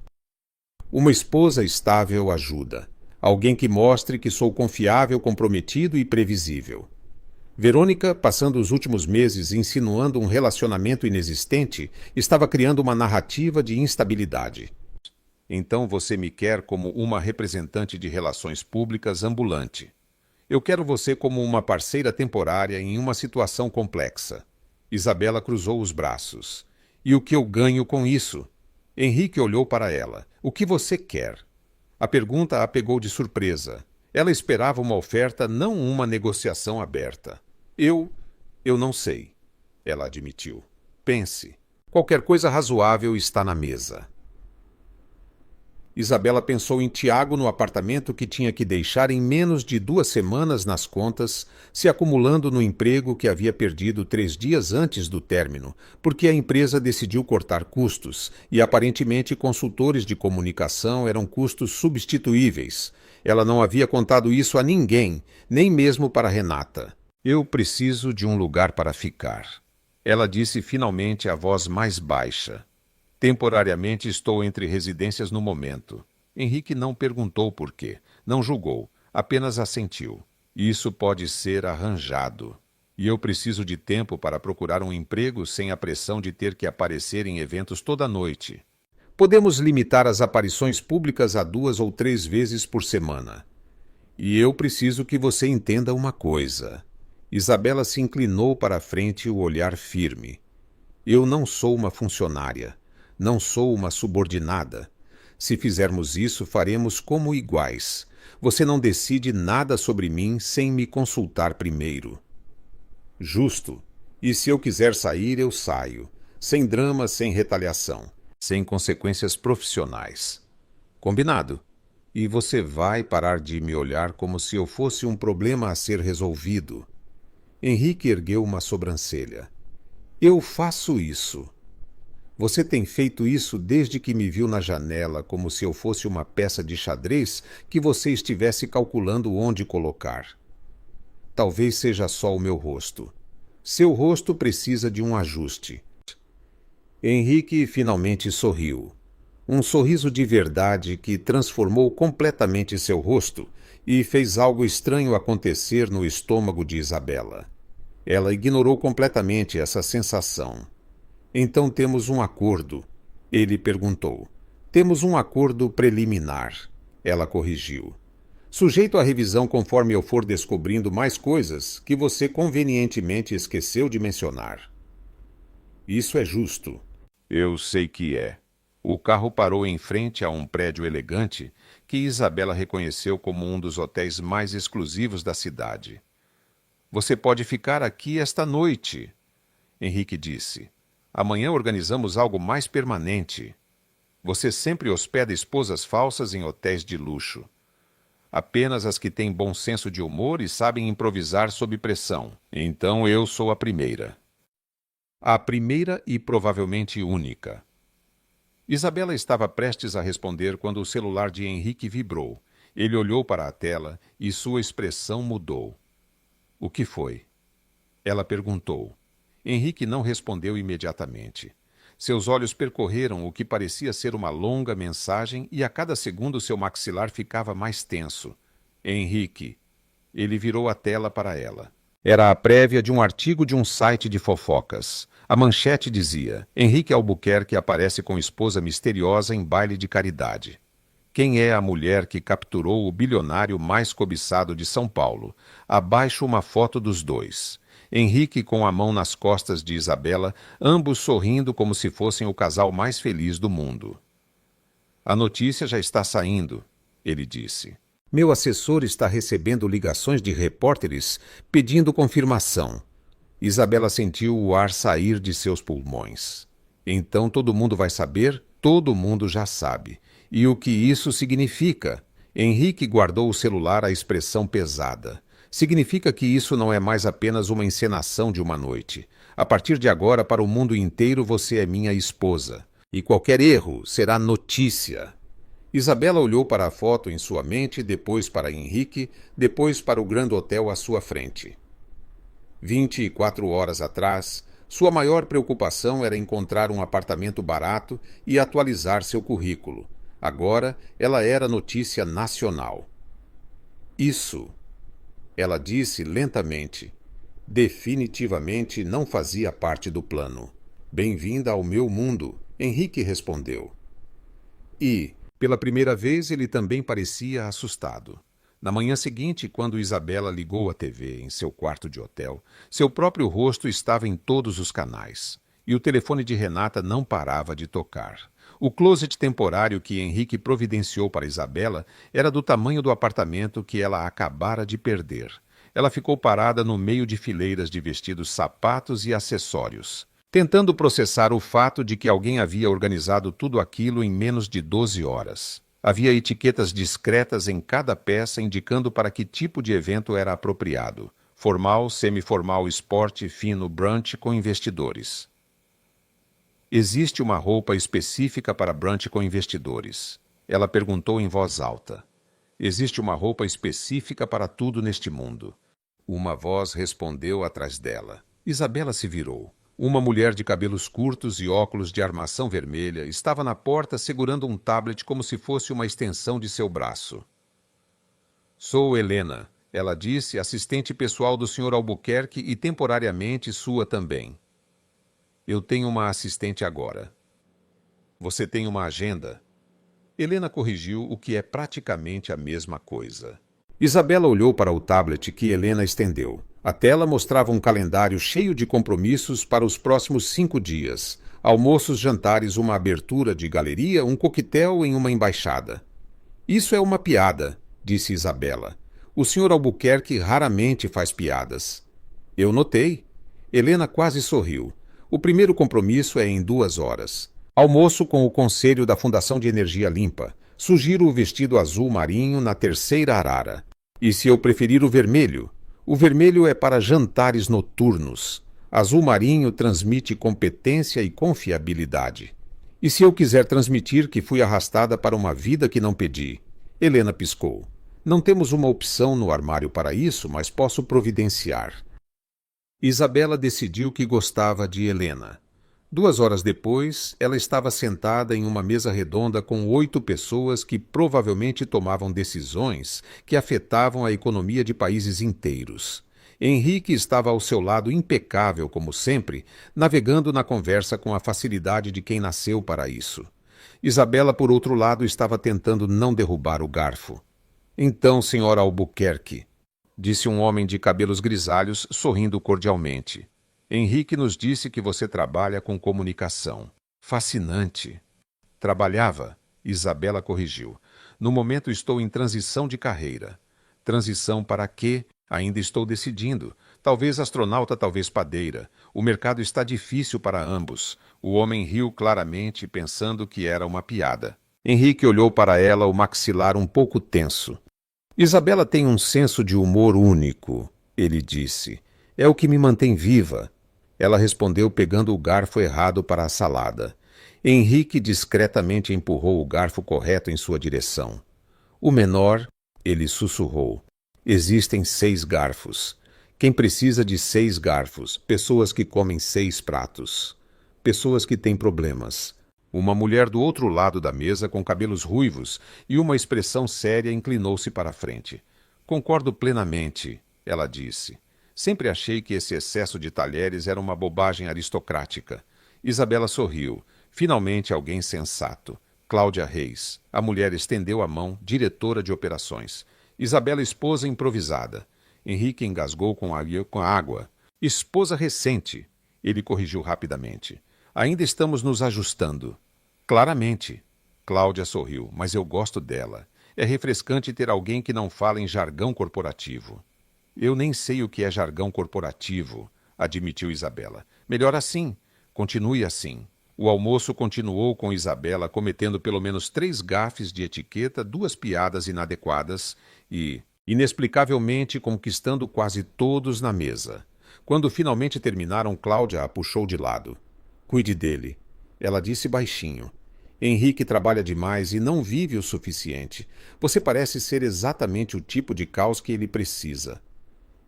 Uma esposa estável ajuda. Alguém que mostre que sou confiável, comprometido e previsível. Verônica, passando os últimos meses insinuando um relacionamento inexistente, estava criando uma narrativa de instabilidade. Então você me quer como uma representante de relações públicas ambulante. Eu quero você como uma parceira temporária em uma situação complexa. Isabela cruzou os braços. E o que eu ganho com isso? Henrique olhou para ela. O que você quer? A pergunta a pegou de surpresa. Ela esperava uma oferta, não uma negociação aberta. Eu não sei, ela admitiu. Pense. Qualquer coisa razoável está na mesa. Isabela pensou em Tiago no apartamento que tinha que deixar em menos de 2 semanas nas contas, se acumulando no emprego que havia perdido 3 dias antes do término, porque a empresa decidiu cortar custos, e aparentemente consultores de comunicação eram custos substituíveis. Ela não havia contado isso a ninguém, nem mesmo para Renata. Eu preciso de um lugar para ficar. Ela disse finalmente a voz mais baixa. Temporariamente estou entre residências no momento. Henrique não perguntou por quê, não julgou, apenas assentiu. Isso pode ser arranjado. E eu preciso de tempo para procurar um emprego sem a pressão de ter que aparecer em eventos toda noite. Podemos limitar as aparições públicas a 2 ou 3 vezes por semana. E eu preciso que você entenda uma coisa. Isabela se inclinou para a frente, o olhar firme. Eu não sou uma funcionária. Não sou uma subordinada. Se fizermos isso, faremos como iguais. Você não decide nada sobre mim sem me consultar primeiro. Justo. E se eu quiser sair, eu saio. Sem drama, sem retaliação. Sem consequências profissionais. Combinado? E você vai parar de me olhar como se eu fosse um problema a ser resolvido. Henrique ergueu uma sobrancelha. Eu faço isso. Você tem feito isso desde que me viu na janela, como se eu fosse uma peça de xadrez que você estivesse calculando onde colocar. Talvez seja só o meu rosto. Seu rosto precisa de um ajuste. Henrique finalmente sorriu. Um sorriso de verdade que transformou completamente seu rosto e fez algo estranho acontecer no estômago de Isabela. Ela ignorou completamente essa sensação. Então temos um acordo, ele perguntou. Temos um acordo preliminar, ela corrigiu. Sujeito à revisão conforme eu for descobrindo mais coisas que você convenientemente esqueceu de mencionar. Isso é justo. Eu sei que é. O carro parou em frente a um prédio elegante que Isabela reconheceu como um dos hotéis mais exclusivos da cidade. Você pode ficar aqui esta noite, Henrique disse. Amanhã organizamos algo mais permanente. Você sempre hospeda esposas falsas em hotéis de luxo. Apenas as que têm bom senso de humor e sabem improvisar sob pressão. Então eu sou a primeira. A primeira e provavelmente única. Isabela estava prestes a responder quando o celular de Henrique vibrou. Ele olhou para a tela e sua expressão mudou. O que foi? Ela perguntou. Henrique não respondeu imediatamente. Seus olhos percorreram o que parecia ser uma longa mensagem e a cada segundo seu maxilar ficava mais tenso. Henrique. Ele virou a tela para ela. Era a prévia de um artigo de um site de fofocas. A manchete dizia: Henrique Albuquerque aparece com esposa misteriosa em baile de caridade. Quem é a mulher que capturou o bilionário mais cobiçado de São Paulo? Abaixo uma foto dos dois. Henrique com a mão nas costas de Isabela, ambos sorrindo como se fossem o casal mais feliz do mundo. A notícia já está saindo, ele disse. Meu assessor está recebendo ligações de repórteres pedindo confirmação. Isabela sentiu o ar sair de seus pulmões. Então todo mundo vai saber? Todo mundo já sabe. E o que isso significa? Henrique guardou o celular à expressão pesada. Significa que isso não é mais apenas uma encenação de uma noite. A partir de agora, para o mundo inteiro, você é minha esposa. E qualquer erro será notícia. Isabela olhou para a foto em sua mente, depois para Henrique, depois para o Grand Hotel à sua frente. 24 horas atrás, sua maior preocupação era encontrar um apartamento barato e atualizar seu currículo. Agora, ela era notícia nacional. Isso, ela disse lentamente, definitivamente não fazia parte do plano. Bem-vinda ao meu mundo, Henrique respondeu. E, pela primeira vez, ele também parecia assustado. Na manhã seguinte, quando Isabela ligou a TV em seu quarto de hotel, seu próprio rosto estava em todos os canais. E o telefone de Renata não parava de tocar. O closet temporário que Henrique providenciou para Isabela era do tamanho do apartamento que ela acabara de perder. Ela ficou parada no meio de fileiras de vestidos, sapatos e acessórios, tentando processar o fato de que alguém havia organizado tudo aquilo em menos de 12 horas. Havia etiquetas discretas em cada peça indicando para que tipo de evento era apropriado. Formal, semiformal, esporte, fino, brunch com investidores. Existe uma roupa específica para brunch com investidores. Ela perguntou em voz alta. Existe uma roupa específica para tudo neste mundo. Uma voz respondeu atrás dela. Isabela se virou. Uma mulher de cabelos curtos e óculos de armação vermelha estava na porta segurando um tablet como se fosse uma extensão de seu braço. Sou Helena, ela disse, assistente pessoal do Sr. Albuquerque e temporariamente sua também. Eu tenho uma assistente agora. Você tem uma agenda? Helena corrigiu o que é praticamente a mesma coisa. Isabela olhou para o tablet que Helena estendeu. A tela mostrava um calendário cheio de compromissos para os próximos 5 dias. Almoços, jantares, uma abertura de galeria, um coquetel em uma embaixada. Isso é uma piada, disse Isabela. O Sr. Albuquerque raramente faz piadas. Eu notei. Helena quase sorriu. O primeiro compromisso é em 2 horas. Almoço com o Conselho da Fundação de Energia Limpa. Sugiro o vestido azul marinho na terceira arara. E se eu preferir o vermelho? O vermelho é para jantares noturnos. Azul marinho transmite competência e confiabilidade. E se eu quiser transmitir que fui arrastada para uma vida que não pedi? Helena piscou. Não temos uma opção no armário para isso, mas posso providenciar. Isabela decidiu que gostava de Helena. 2 horas depois, ela estava sentada em uma mesa redonda com 8 pessoas que provavelmente tomavam decisões que afetavam a economia de países inteiros. Henrique estava ao seu lado impecável, como sempre, navegando na conversa com a facilidade de quem nasceu para isso. Isabela, por outro lado, estava tentando não derrubar o garfo. Então, senhora Albuquerque, disse um homem de cabelos grisalhos, sorrindo cordialmente. Henrique nos disse que você trabalha com comunicação. Fascinante. Trabalhava? Isabela corrigiu. No momento estou em transição de carreira. Transição para quê? Ainda estou decidindo. Talvez astronauta, talvez padeira. O mercado está difícil para ambos. O homem riu claramente, pensando que era uma piada. Henrique olhou para ela, o maxilar um pouco tenso. Isabela tem um senso de humor único, ele disse. É o que me mantém viva. Ela respondeu pegando o garfo errado para a salada. Henrique discretamente empurrou o garfo correto em sua direção. O menor, ele sussurrou. Existem 6 garfos. Quem precisa de 6 garfos? Pessoas que comem 6 pratos. Pessoas que têm problemas. Uma mulher do outro lado da mesa, com cabelos ruivos e uma expressão séria, inclinou-se para a frente. Concordo plenamente, ela disse. Sempre achei que esse excesso de talheres era uma bobagem aristocrática. Isabela sorriu. Finalmente alguém sensato. Cláudia Reis. A mulher estendeu a mão, diretora de operações. Isabela, esposa improvisada. Henrique engasgou com a água. Esposa recente. Ele corrigiu rapidamente. Ainda estamos nos ajustando. Claramente. Cláudia sorriu, mas eu gosto dela. É refrescante ter alguém que não fala em jargão corporativo. Eu nem sei o que é jargão corporativo, admitiu Isabela. Melhor assim. Continue assim. O almoço continuou com Isabela cometendo pelo menos 3 gafes de etiqueta, 2 piadas inadequadas e, inexplicavelmente, conquistando quase todos na mesa. Quando finalmente terminaram, Cláudia a puxou de lado. Cuide dele. Ela disse baixinho. Henrique trabalha demais e não vive o suficiente. Você parece ser exatamente o tipo de caos que ele precisa.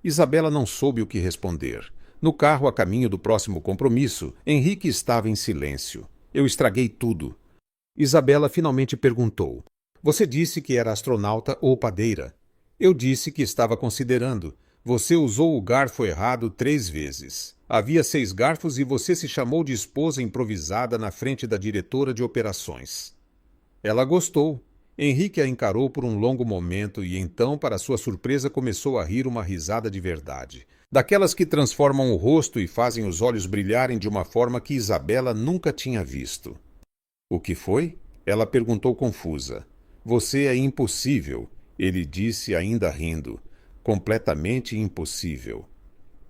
Isabela não soube o que responder. No carro a caminho do próximo compromisso, Henrique estava em silêncio. Eu estraguei tudo. Isabela finalmente perguntou. Você disse que era astronauta ou padeira. Eu disse que estava considerando. Você usou o garfo errado 3 vezes. Havia 6 garfos e você se chamou de esposa improvisada na frente da diretora de operações. Ela gostou. Henrique a encarou por um longo momento e então, para sua surpresa, começou a rir uma risada de verdade. Daquelas que transformam o rosto e fazem os olhos brilharem de uma forma que Isabela nunca tinha visto. O que foi? Ela perguntou confusa. Você é impossível, ele disse ainda rindo. Completamente impossível.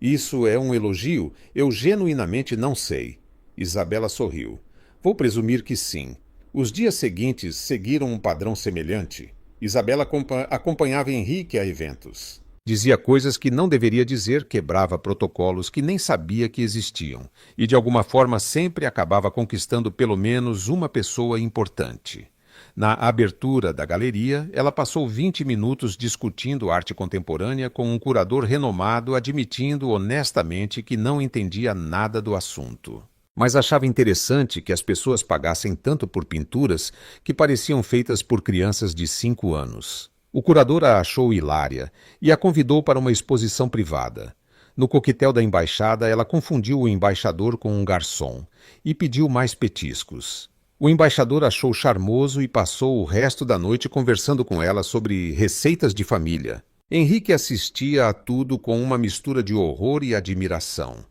Isso é um elogio? Eu genuinamente não sei. Isabela sorriu. Vou presumir que sim. Os dias seguintes seguiram um padrão semelhante. Isabela acompanhava Henrique a eventos. Dizia coisas que não deveria dizer, quebrava protocolos que nem sabia que existiam, e de alguma forma sempre acabava conquistando pelo menos uma pessoa importante. Na abertura da galeria, ela passou 20 minutos discutindo arte contemporânea com um curador renomado, admitindo honestamente que não entendia nada do assunto. Mas achava interessante que as pessoas pagassem tanto por pinturas que pareciam feitas por crianças de 5 anos. O curador a achou hilária e a convidou para uma exposição privada. No coquetel da embaixada, ela confundiu o embaixador com um garçom e pediu mais petiscos. O embaixador achou charmoso e passou o resto da noite conversando com ela sobre receitas de família. Henrique assistia a tudo com uma mistura de horror e admiração.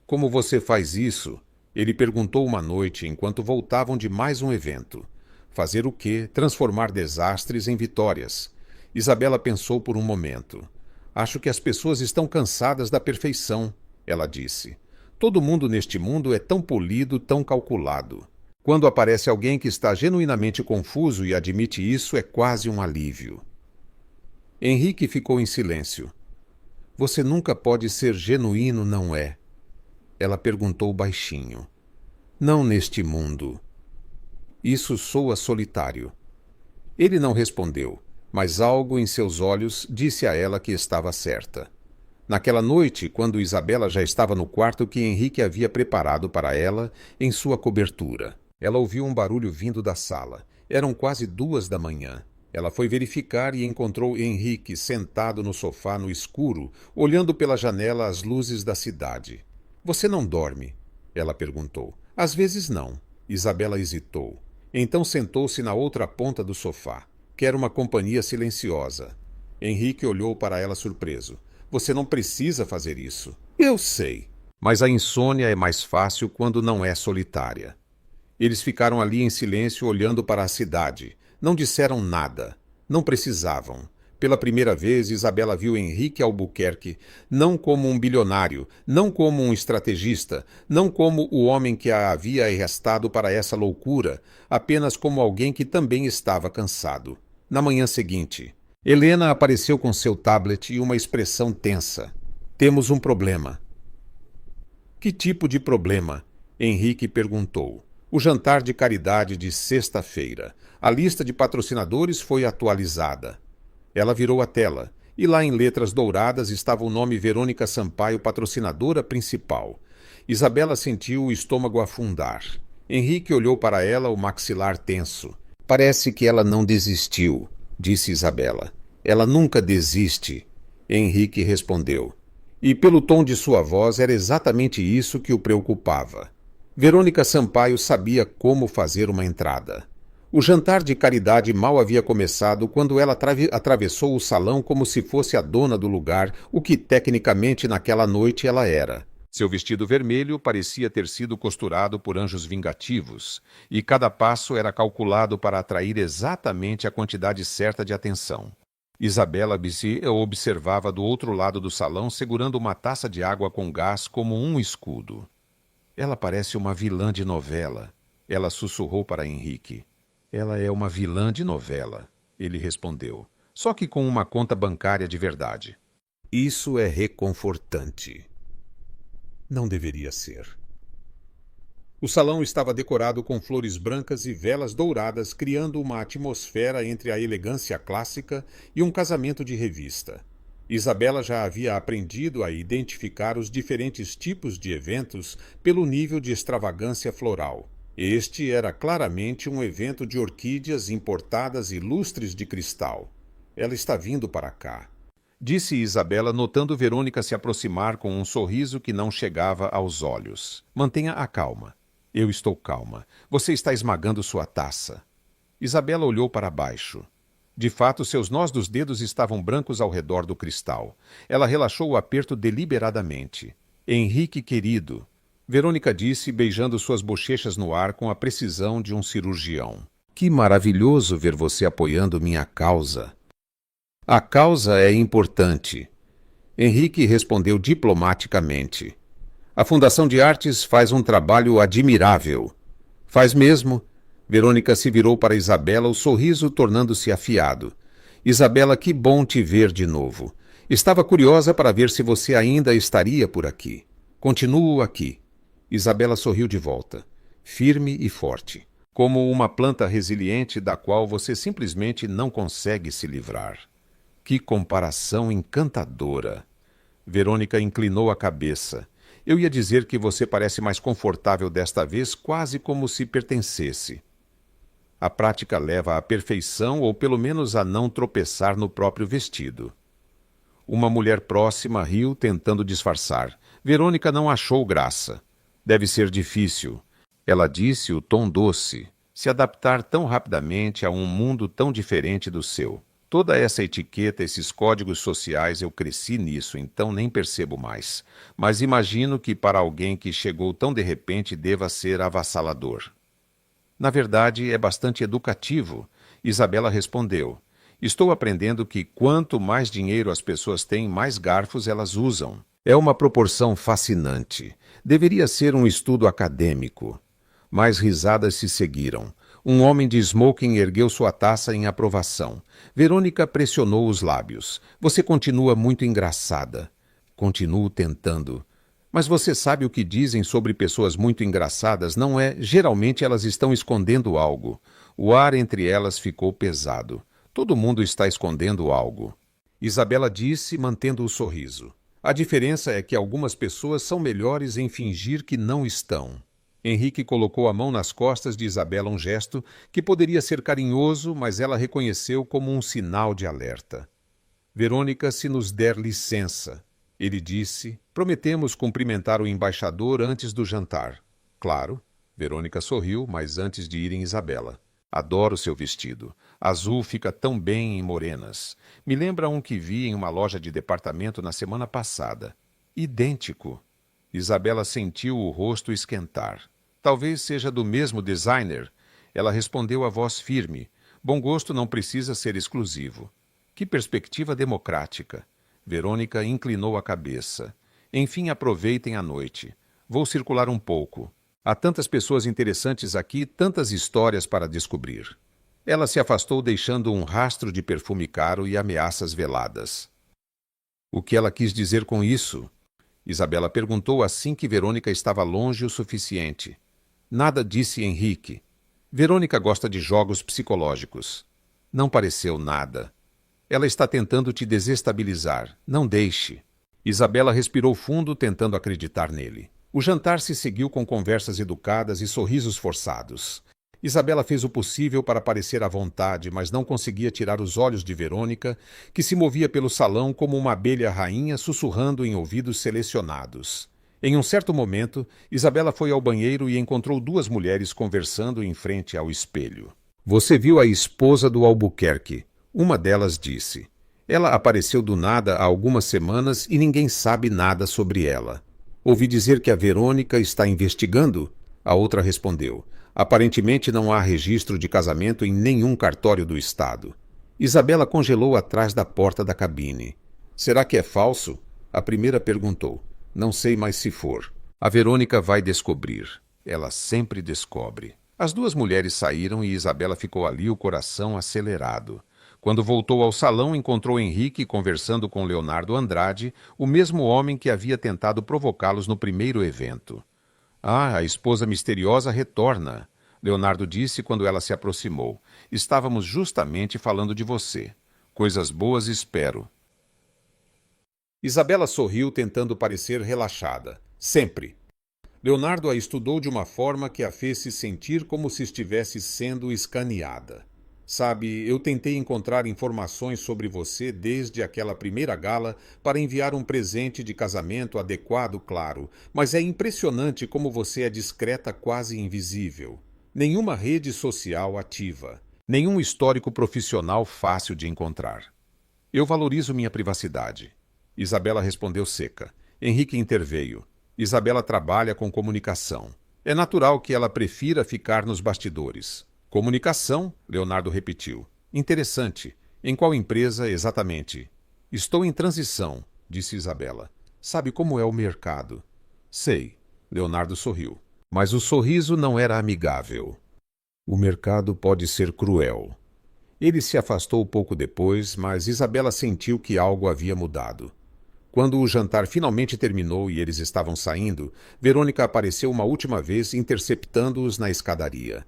Como você faz isso? Ele perguntou uma noite enquanto voltavam de mais um evento. Fazer o quê? Transformar desastres em vitórias. Isabela pensou por um momento. Acho que as pessoas estão cansadas da perfeição, ela disse. Todo mundo neste mundo é tão polido, tão calculado. Quando aparece alguém que está genuinamente confuso e admite isso, é quase um alívio. Henrique ficou em silêncio. Você nunca pode ser genuíno, não é? Ela perguntou baixinho. Não neste mundo. Isso soa solitário. Ele não respondeu, mas algo em seus olhos disse a ela que estava certa. Naquela noite, quando Isabela já estava no quarto que Henrique havia preparado para ela em sua cobertura, ela ouviu um barulho vindo da sala. Eram quase 2 da manhã. Ela foi verificar e encontrou Henrique sentado no sofá no escuro, olhando pela janela as luzes da cidade. Você não dorme? Ela perguntou. Às vezes não. Isabela hesitou. Então sentou-se na outra ponta do sofá. Quer uma companhia silenciosa. Henrique olhou para ela surpreso. Você não precisa fazer isso. Eu sei. Mas a insônia é mais fácil quando não é solitária. Eles ficaram ali em silêncio olhando para a cidade. Não disseram nada. Não precisavam. Pela primeira vez, Isabela viu Henrique Albuquerque não como um bilionário, não como um estrategista, não como o homem que a havia arrastado para essa loucura, apenas como alguém que também estava cansado. Na manhã seguinte, Helena apareceu com seu tablet e uma expressão tensa. Temos um problema. Que tipo de problema? Henrique perguntou. O jantar de caridade de sexta-feira. A lista de patrocinadores foi atualizada. Ela virou a tela, e lá em letras douradas estava o nome Verônica Sampaio, patrocinadora principal. Isabela sentiu o estômago afundar. Henrique olhou para ela, o maxilar tenso. Parece que ela não desistiu, disse Isabela. Ela nunca desiste. Henrique respondeu. E pelo tom de sua voz era exatamente isso que o preocupava. Verônica Sampaio sabia como fazer uma entrada. O jantar de caridade mal havia começado quando ela atravessou o salão como se fosse a dona do lugar, o que tecnicamente naquela noite ela era. Seu vestido vermelho parecia ter sido costurado por anjos vingativos, e cada passo era calculado para atrair exatamente a quantidade certa de atenção. Isabela Bissi observava do outro lado do salão segurando uma taça de água com gás como um escudo. Ela parece uma vilã de novela. Ela sussurrou para Henrique. Ela é uma vilã de novela, ele respondeu, só que com uma conta bancária de verdade. Isso é reconfortante. Não deveria ser. O salão estava decorado com flores brancas e velas douradas, criando uma atmosfera entre a elegância clássica e um casamento de revista. Isabela já havia aprendido a identificar os diferentes tipos de eventos pelo nível de extravagância floral. Este era claramente um evento de orquídeas importadas e lustres de cristal. Ela está vindo para cá, disse Isabela, notando Verônica se aproximar com um sorriso que não chegava aos olhos. Mantenha a calma. Eu estou calma. Você está esmagando sua taça. Isabela olhou para baixo. De fato, seus nós dos dedos estavam brancos ao redor do cristal. Ela relaxou o aperto deliberadamente. Henrique, querido, Verônica disse, beijando suas bochechas no ar com a precisão de um cirurgião. Que maravilhoso ver você apoiando minha causa. A causa é importante. Henrique respondeu diplomaticamente. A Fundação de Artes faz um trabalho admirável. Faz mesmo. Verônica se virou para Isabela, o sorriso tornando-se afiado. Isabela, que bom te ver de novo. Estava curiosa para ver se você ainda estaria por aqui. Continuo aqui. Isabela sorriu de volta, firme e forte, como uma planta resiliente da qual você simplesmente não consegue se livrar. Que comparação encantadora! Verônica inclinou a cabeça. Eu ia dizer que você parece mais confortável desta vez, quase como se pertencesse. A prática leva à perfeição ou pelo menos a não tropeçar no próprio vestido. Uma mulher próxima riu, tentando disfarçar. Verônica não achou graça. Deve ser difícil, ela disse, o tom doce, se adaptar tão rapidamente a um mundo tão diferente do seu. Toda essa etiqueta, esses códigos sociais, eu cresci nisso, então nem percebo mais. Mas imagino que para alguém que chegou tão de repente deva ser avassalador. Na verdade, é bastante educativo, Isabela respondeu. Estou aprendendo que quanto mais dinheiro as pessoas têm, mais garfos elas usam. É uma proporção fascinante. Deveria ser um estudo acadêmico. Mais risadas se seguiram. Um homem de smoking ergueu sua taça em aprovação. Verônica pressionou os lábios. Você continua muito engraçada. Continuo tentando. Mas você sabe o que dizem sobre pessoas muito engraçadas, não é? Geralmente elas estão escondendo algo. O ar entre elas ficou pesado. Todo mundo está escondendo algo. Isabela disse, mantendo o sorriso. A diferença é que algumas pessoas são melhores em fingir que não estão. Henrique colocou a mão nas costas de Isabela, um gesto que poderia ser carinhoso, mas ela reconheceu como um sinal de alerta. Verônica, se nos der licença, ele disse, prometemos cumprimentar o embaixador antes do jantar. Claro, Verônica sorriu, mas antes de ir em Isabela. Adoro seu vestido. Azul fica tão bem em morenas. Me lembra um que vi em uma loja de departamento na semana passada. Idêntico. Isabela sentiu o rosto esquentar. Talvez seja do mesmo designer. Ela respondeu a voz firme. Bom gosto não precisa ser exclusivo. Que perspectiva democrática. Verônica inclinou a cabeça. Enfim, aproveitem a noite. Vou circular um pouco. Há tantas pessoas interessantes aqui, tantas histórias para descobrir. Ela se afastou deixando um rastro de perfume caro e ameaças veladas. O que ela quis dizer com isso? Isabela perguntou assim que Verônica estava longe o suficiente. Nada, disse Henrique. Verônica gosta de jogos psicológicos. Não pareceu nada. Ela está tentando te desestabilizar. Não deixe. Isabela respirou fundo, tentando acreditar nele. O jantar se seguiu com conversas educadas e sorrisos forçados. Isabela fez o possível para parecer à vontade, mas não conseguia tirar os olhos de Verônica, que se movia pelo salão como uma abelha rainha sussurrando em ouvidos selecionados. Em um certo momento, Isabela foi ao banheiro e encontrou duas mulheres conversando em frente ao espelho. Você viu a esposa do Albuquerque? Uma delas disse. Ela apareceu do nada há algumas semanas e ninguém sabe nada sobre ela. Ouvi dizer que a Verônica está investigando? A outra respondeu. Aparentemente não há registro de casamento em nenhum cartório do estado. Isabela congelou atrás da porta da cabine. Será que é falso? A primeira perguntou. Não sei mais se for. A Verônica vai descobrir. Ela sempre descobre. As duas mulheres saíram e Isabela ficou ali, o coração acelerado. Quando voltou ao salão, encontrou Henrique conversando com Leonardo Andrade, o mesmo homem que havia tentado provocá-los no primeiro evento. Ah, a esposa misteriosa retorna, Leonardo disse quando ela se aproximou. Estávamos justamente falando de você. Coisas boas espero. Isabela sorriu, tentando parecer relaxada. Sempre. Leonardo a estudou de uma forma que a fez se sentir como se estivesse sendo escaneada. Sabe, eu tentei encontrar informações sobre você desde aquela primeira gala para enviar um presente de casamento adequado, claro, mas é impressionante como você é discreta, quase invisível. Nenhuma rede social ativa. Nenhum histórico profissional fácil de encontrar. Eu valorizo minha privacidade. Isabela respondeu seca. Henrique interveio. Isabela trabalha com comunicação. É natural que ela prefira ficar nos bastidores. Comunicação? Leonardo repetiu. Interessante. Em qual empresa exatamente? Estou em transição, disse Isabela. Sabe como é o mercado? Sei. Leonardo sorriu. Mas o sorriso não era amigável. O mercado pode ser cruel. Ele se afastou pouco depois, mas Isabela sentiu que algo havia mudado. Quando o jantar finalmente terminou e eles estavam saindo, Verônica apareceu uma última vez, interceptando-os na escadaria.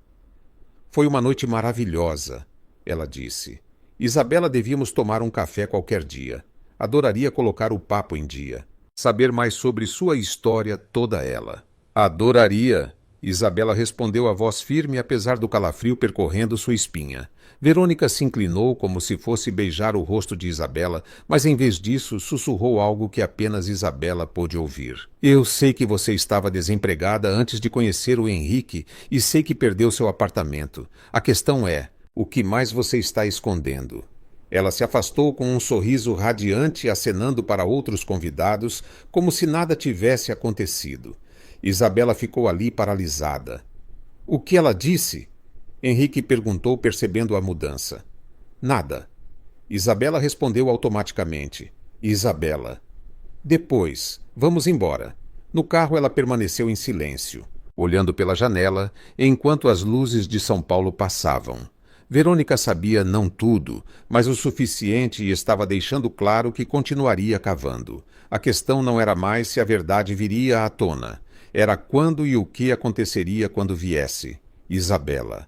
Foi uma noite maravilhosa, ela disse. Isabela, devíamos tomar um café qualquer dia. Adoraria colocar o papo em dia. Saber mais sobre sua história, toda ela. Adoraria, Isabela respondeu a voz firme, apesar do calafrio percorrendo sua espinha. Verônica se inclinou como se fosse beijar o rosto de Isabela, mas em vez disso sussurrou algo que apenas Isabela pôde ouvir. Eu sei que você estava desempregada antes de conhecer o Henrique e sei que perdeu seu apartamento. A questão é, o que mais você está escondendo? Ela se afastou com um sorriso radiante, acenando para outros convidados, como se nada tivesse acontecido. Isabela ficou ali paralisada. O que ela disse? Henrique perguntou, percebendo a mudança. Nada. Isabela respondeu automaticamente. Isabela. Depois, vamos embora. No carro ela permaneceu em silêncio, olhando pela janela, enquanto as luzes de São Paulo passavam. Verônica sabia não tudo, mas o suficiente e estava deixando claro que continuaria cavando. A questão não era mais se a verdade viria à tona. Era quando e o que aconteceria quando viesse. Isabela.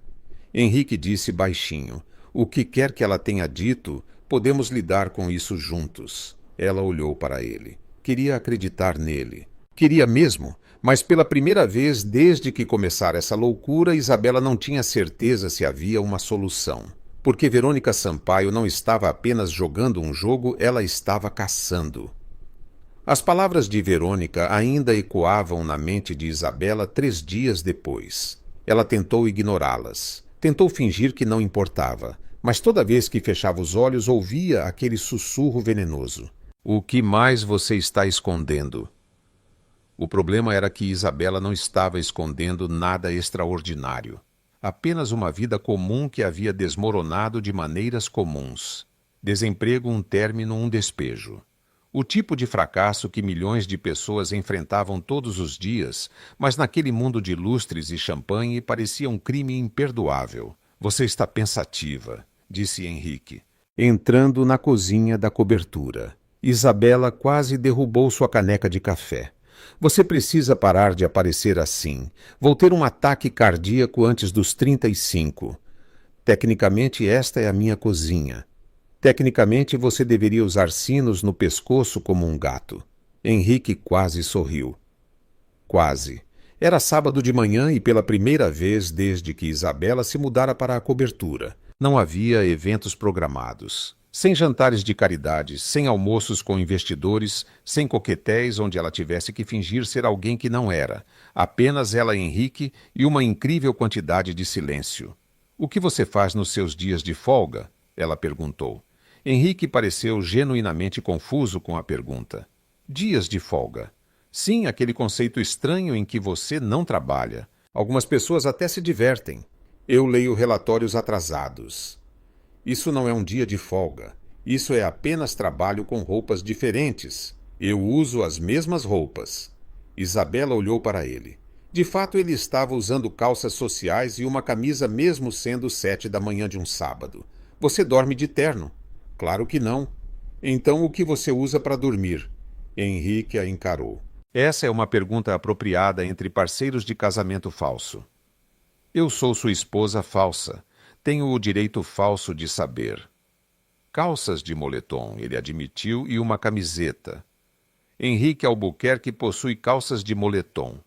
Henrique disse baixinho. O que quer que ela tenha dito, podemos lidar com isso juntos. Ela olhou para ele. Queria acreditar nele. Queria mesmo, mas pela primeira vez desde que começara essa loucura, Isabela não tinha certeza se havia uma solução. Porque Verônica Sampaio não estava apenas jogando um jogo, ela estava caçando. As palavras de Verônica ainda ecoavam na mente de Isabela 3 dias depois. Ela tentou ignorá-las. Tentou fingir que não importava, mas toda vez que fechava os olhos ouvia aquele sussurro venenoso. O que mais você está escondendo? O problema era que Isabela não estava escondendo nada extraordinário. Apenas uma vida comum que havia desmoronado de maneiras comuns. Desemprego, um término, um despejo. O tipo de fracasso que milhões de pessoas enfrentavam todos os dias, mas naquele mundo de lustres e champanhe parecia um crime imperdoável. Você está pensativa, disse Henrique, entrando na cozinha da cobertura. Isabela quase derrubou sua caneca de café. Você precisa parar de aparecer assim. Vou ter um ataque cardíaco antes dos 35. Tecnicamente, esta é a minha cozinha. Tecnicamente, você deveria usar sinos no pescoço como um gato. Henrique quase sorriu. Quase. Era sábado de manhã e pela primeira vez desde que Isabela se mudara para a cobertura. Não havia eventos programados. Sem jantares de caridade, sem almoços com investidores, sem coquetéis onde ela tivesse que fingir ser alguém que não era. Apenas ela e Henrique e uma incrível quantidade de silêncio. "O que você faz nos seus dias de folga?" ela perguntou. Henrique pareceu genuinamente confuso com a pergunta. "Dias de folga. Sim, aquele conceito estranho em que você não trabalha. Algumas pessoas até se divertem. Eu leio relatórios atrasados. Isso não é um dia de folga. Isso é apenas trabalho com roupas diferentes. Eu uso as mesmas roupas." Isabela olhou para ele. De fato, ele estava usando calças sociais e uma camisa mesmo sendo 7 da manhã de um sábado. "Você dorme de terno?" "Claro que não." "Então o que você usa para dormir?" Henrique a encarou. Essa é uma pergunta apropriada entre parceiros de casamento falso. "Eu sou sua esposa falsa. Tenho o direito falso de saber." "Calças de moletom", ele admitiu, "e uma camiseta." Henrique Albuquerque possui calças de moletom.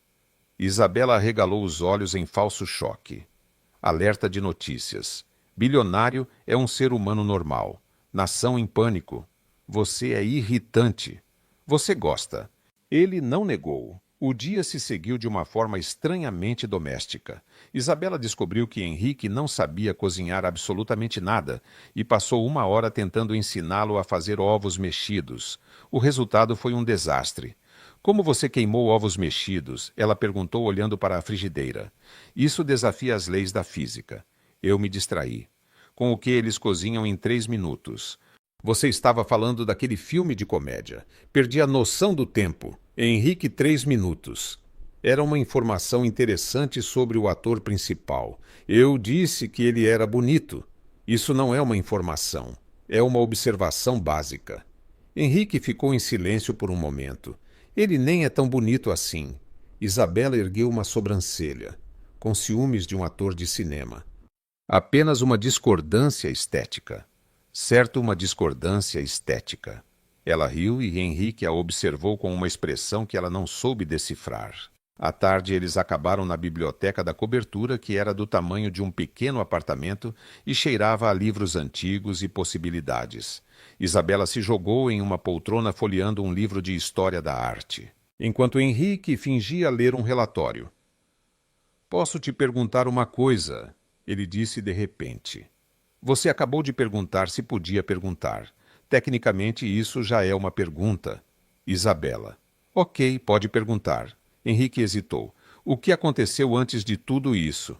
Isabela arregalou os olhos em falso choque. Alerta de notícias. Bilionário é um ser humano normal. Nação em pânico. Você é irritante. Você gosta. Ele não negou. O dia se seguiu de uma forma estranhamente doméstica. Isabela descobriu que Henrique não sabia cozinhar absolutamente nada e passou 1 hora tentando ensiná-lo a fazer ovos mexidos. O resultado foi um desastre. "Como você queimou ovos mexidos?" ela perguntou olhando para a frigideira. "Isso desafia as leis da física." Eu me distraí. "Com o que eles cozinham em 3 minutos. Você estava falando daquele filme de comédia. Perdi a noção do tempo. Henrique, 3 minutos. Era uma informação interessante sobre o ator principal. Eu disse que ele era bonito. Isso não é uma informação. É uma observação básica." Henrique ficou em silêncio por um momento. "Ele nem é tão bonito assim." Isabela ergueu uma sobrancelha, com ciúmes de um ator de cinema. "Apenas uma discordância estética." "Certo, uma discordância estética." Ela riu e Henrique a observou com uma expressão que ela não soube decifrar. À tarde, eles acabaram na biblioteca da cobertura, que era do tamanho de um pequeno apartamento e cheirava a livros antigos e possibilidades. Isabela se jogou em uma poltrona folheando um livro de história da arte, enquanto Henrique fingia ler um relatório. "Posso te perguntar uma coisa?" ele disse de repente. "Você acabou de perguntar se podia perguntar. Tecnicamente, isso já é uma pergunta." Isabela: "Ok, pode perguntar." Henrique hesitou. "O que aconteceu antes de tudo isso?"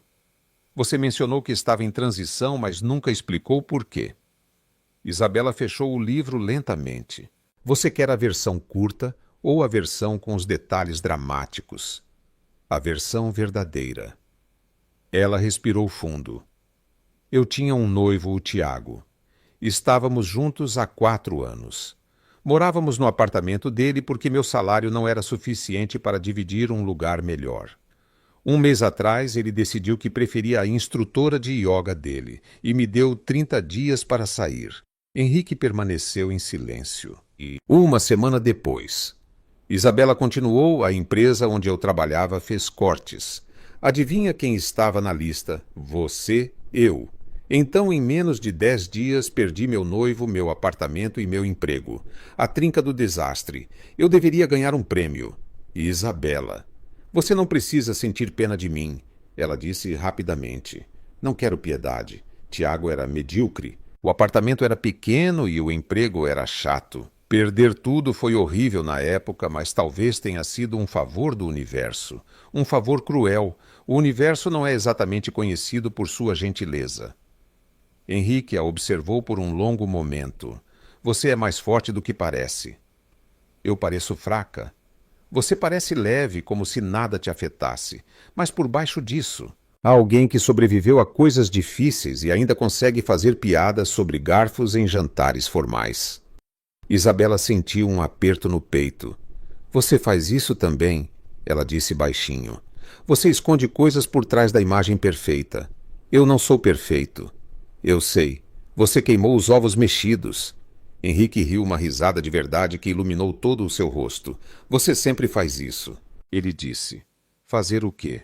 "Você mencionou que estava em transição, mas nunca explicou por quê." Isabela fechou o livro lentamente. "Você quer a versão curta ou a versão com os detalhes dramáticos?" "A versão verdadeira." Ela respirou fundo. "Eu tinha um noivo, o Tiago. Estávamos juntos há 4 anos. Morávamos no apartamento dele porque meu salário não era suficiente para dividir um lugar melhor. 1 mês atrás, ele decidiu que preferia a instrutora de yoga dele e me deu 30 dias para sair." Henrique permaneceu em silêncio. E 1 semana depois, Isabela continuou. "A empresa onde eu trabalhava fez cortes. Adivinha quem estava na lista? Você, eu. Então, em menos de 10 dias, perdi meu noivo, meu apartamento e meu emprego. A trinca do desastre. Eu deveria ganhar um prêmio." "Isabela, você não precisa sentir pena de mim," ela disse rapidamente. "Não quero piedade. Tiago era medíocre. O apartamento era pequeno e o emprego era chato. Perder tudo foi horrível na época, mas talvez tenha sido um favor do universo. Um favor cruel. O universo não é exatamente conhecido por sua gentileza." Henrique a observou por um longo momento. "Você é mais forte do que parece." "Eu pareço fraca." "Você parece leve, como se nada te afetasse. Mas por baixo disso, há alguém que sobreviveu a coisas difíceis e ainda consegue fazer piadas sobre garfos em jantares formais." Isabela sentiu um aperto no peito. "Você faz isso também?" ela disse baixinho. "Você esconde coisas por trás da imagem perfeita. Eu não sou perfeito." "Eu sei. Você queimou os ovos mexidos." Henrique riu uma risada de verdade que iluminou todo o seu rosto. "Você sempre faz isso." Ele disse. Fazer o quê?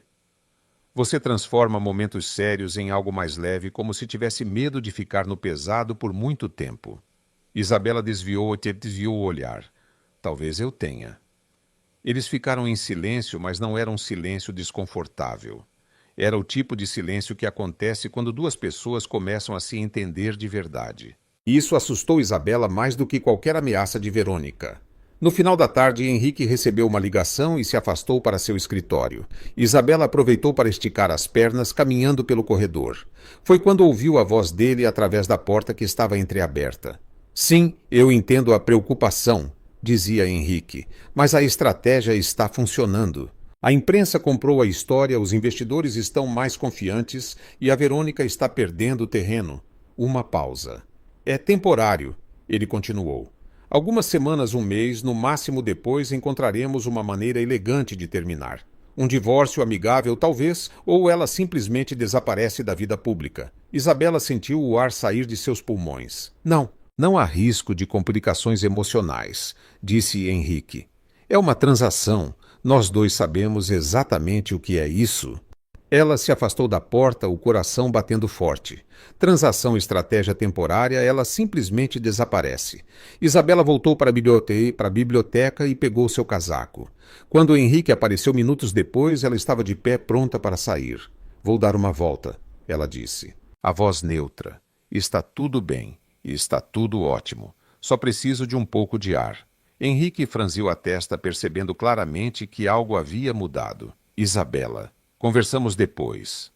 Você transforma momentos sérios em algo mais leve, como se tivesse medo de ficar no pesado por muito tempo. Isabela desviou o olhar. Talvez eu tenha. Eles ficaram em silêncio, mas não era um silêncio desconfortável. Era o tipo de silêncio que acontece quando duas pessoas começam a se entender de verdade. Isso assustou Isabela mais do que qualquer ameaça de Verônica. No final da tarde, Henrique recebeu uma ligação e se afastou para seu escritório. Isabela aproveitou para esticar as pernas, caminhando pelo corredor. Foi quando ouviu a voz dele através da porta que estava entreaberta. Sim, eu entendo a preocupação, dizia Henrique, mas a estratégia está funcionando. A imprensa comprou a história, os investidores estão mais confiantes e a Verônica está perdendo terreno. Uma pausa. É temporário, ele continuou. Algumas semanas, um mês, no máximo depois, encontraremos uma maneira elegante de terminar. Um divórcio amigável, talvez, ou ela simplesmente desaparece da vida pública. Isabela sentiu o ar sair de seus pulmões. Não há risco de complicações emocionais, disse Henrique. É uma transação. Nós dois sabemos exatamente o que é isso. Ela se afastou da porta, o coração batendo forte. Transação estratégia temporária, ela simplesmente desaparece. Isabela voltou para a biblioteca e pegou seu casaco. Quando Henrique apareceu minutos depois, ela estava de pé pronta para sair. Vou dar uma volta, ela disse. A voz neutra. Está tudo bem. Está tudo ótimo. Só preciso de um pouco de ar. Henrique franziu a testa, percebendo claramente que algo havia mudado. Isabela. Conversamos depois.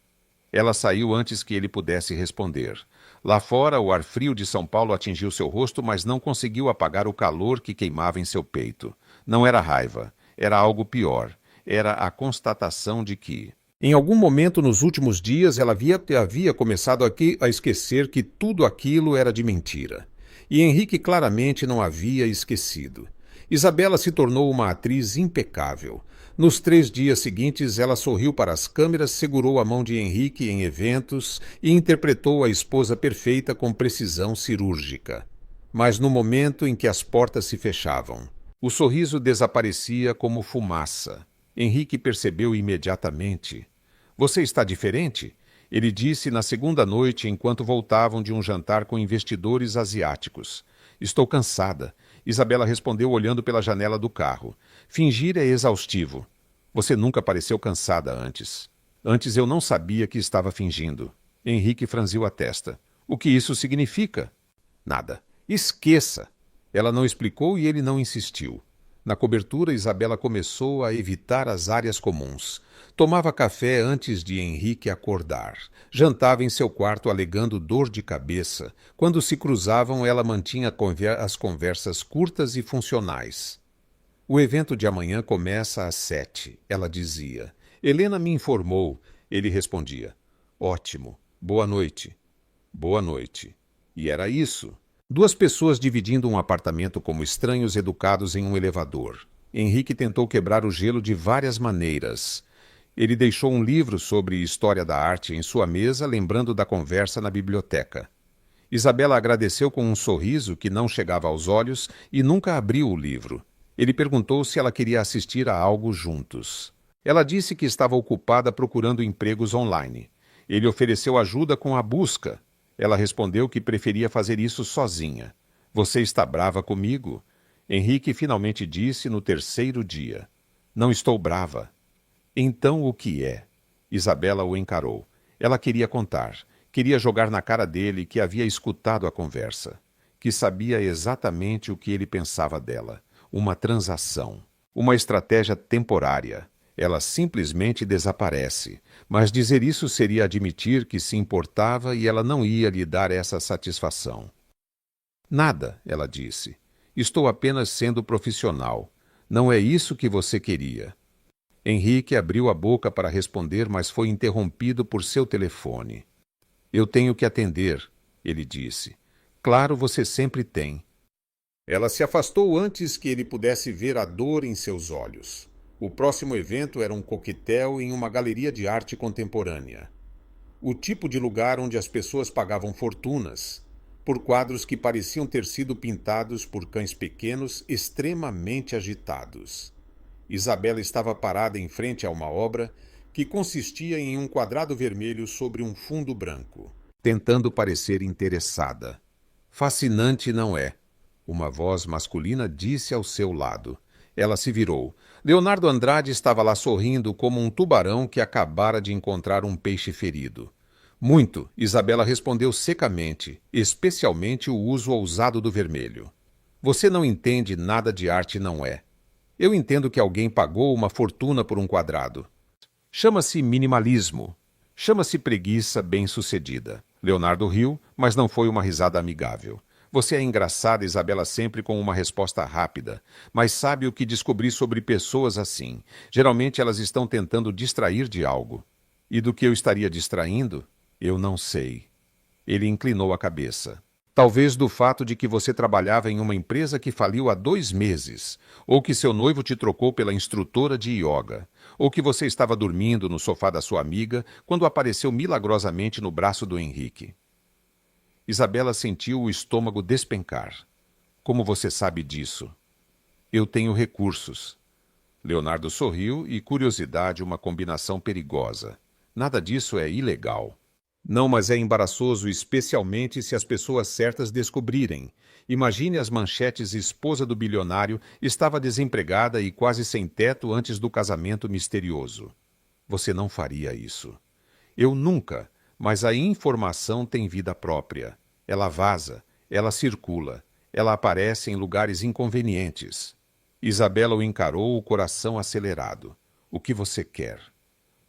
Ela saiu antes que ele pudesse responder. Lá fora, o ar frio de São Paulo atingiu seu rosto, mas não conseguiu apagar o calor que queimava em seu peito. Não era raiva. Era algo pior. Era a constatação de que, em algum momento nos últimos dias, ela havia começado a esquecer que tudo aquilo era de mentira. E Henrique claramente não havia esquecido. Isabela se tornou uma atriz impecável. Nos 3 dias seguintes, ela sorriu para as câmeras, segurou a mão de Henrique em eventos e interpretou a esposa perfeita com precisão cirúrgica. Mas no momento em que as portas se fechavam, o sorriso desaparecia como fumaça. Henrique percebeu imediatamente. Você está diferente? Ele disse na segunda noite enquanto voltavam de um jantar com investidores asiáticos. Estou cansada. Isabela respondeu olhando pela janela do carro. Fingir é exaustivo. Você nunca pareceu cansada antes. Antes eu não sabia que estava fingindo. Henrique franziu a testa. O que isso significa? Nada. Esqueça. Ela não explicou e ele não insistiu. Na cobertura, Isabela começou a evitar as áreas comuns. Tomava café antes de Henrique acordar. Jantava em seu quarto alegando dor de cabeça. Quando se cruzavam, ela mantinha as conversas curtas e funcionais. O evento de amanhã começa às 7, ela dizia. Helena me informou. Ele respondia. Ótimo. Boa noite. Boa noite. E era isso. 2 pessoas dividindo um apartamento como estranhos educados em um elevador. Henrique tentou quebrar o gelo de várias maneiras. Ele deixou um livro sobre história da arte em sua mesa, lembrando da conversa na biblioteca. Isabela agradeceu com um sorriso que não chegava aos olhos e nunca abriu o livro. Ele perguntou se ela queria assistir a algo juntos. Ela disse que estava ocupada procurando empregos online. Ele ofereceu ajuda com a busca. Ela respondeu que preferia fazer isso sozinha. Você está brava comigo? Henrique finalmente disse no 3º dia. Não estou brava. Então o que é? Isabela o encarou. Ela queria contar. Queria jogar na cara dele que havia escutado a conversa. Que sabia exatamente o que ele pensava dela. Uma transação. Uma estratégia temporária. Ela simplesmente desaparece. Mas dizer isso seria admitir que se importava e ela não ia lhe dar essa satisfação. Nada, ela disse. Estou apenas sendo profissional. Não é isso que você queria. Henrique abriu a boca para responder, mas foi interrompido por seu telefone. Eu tenho que atender, ele disse. Claro, você sempre tem. Ela se afastou antes que ele pudesse ver a dor em seus olhos. O próximo evento era um coquetel em uma galeria de arte contemporânea. O tipo de lugar onde as pessoas pagavam fortunas por quadros que pareciam ter sido pintados por cães pequenos extremamente agitados. Isabela estava parada em frente a uma obra que consistia em um quadrado vermelho sobre um fundo branco, tentando parecer interessada. Fascinante, não é? Uma voz masculina disse ao seu lado. Ela se virou. Leonardo Andrade estava lá sorrindo como um tubarão que acabara de encontrar um peixe ferido. Muito, Isabela respondeu secamente, especialmente o uso ousado do vermelho. Você não entende nada de arte, não é? Eu entendo que alguém pagou uma fortuna por um quadrado. Chama-se minimalismo. Chama-se preguiça bem-sucedida. Leonardo riu, mas não foi uma risada amigável. Você é engraçada, Isabela, sempre com uma resposta rápida. Mas sabe o que descobri sobre pessoas assim? Geralmente elas estão tentando distrair de algo. E do que eu estaria distraindo? Eu não sei. Ele inclinou a cabeça. Talvez do fato de que você trabalhava em uma empresa que faliu há 2 meses, ou que seu noivo te trocou pela instrutora de yoga, ou que você estava dormindo no sofá da sua amiga quando apareceu milagrosamente no braço do Henrique. Isabela sentiu o estômago despencar. Como você sabe disso? Eu tenho recursos. Leonardo sorriu e curiosidade uma combinação perigosa. Nada disso é ilegal. Não, mas é embaraçoso, especialmente se as pessoas certas descobrirem. Imagine as manchetes: esposa do bilionário estava desempregada e quase sem teto antes do casamento misterioso. Você não faria isso. Eu nunca, mas a informação tem vida própria. Ela vaza, ela circula, ela aparece em lugares inconvenientes. Isabela o encarou, o coração acelerado. O que você quer?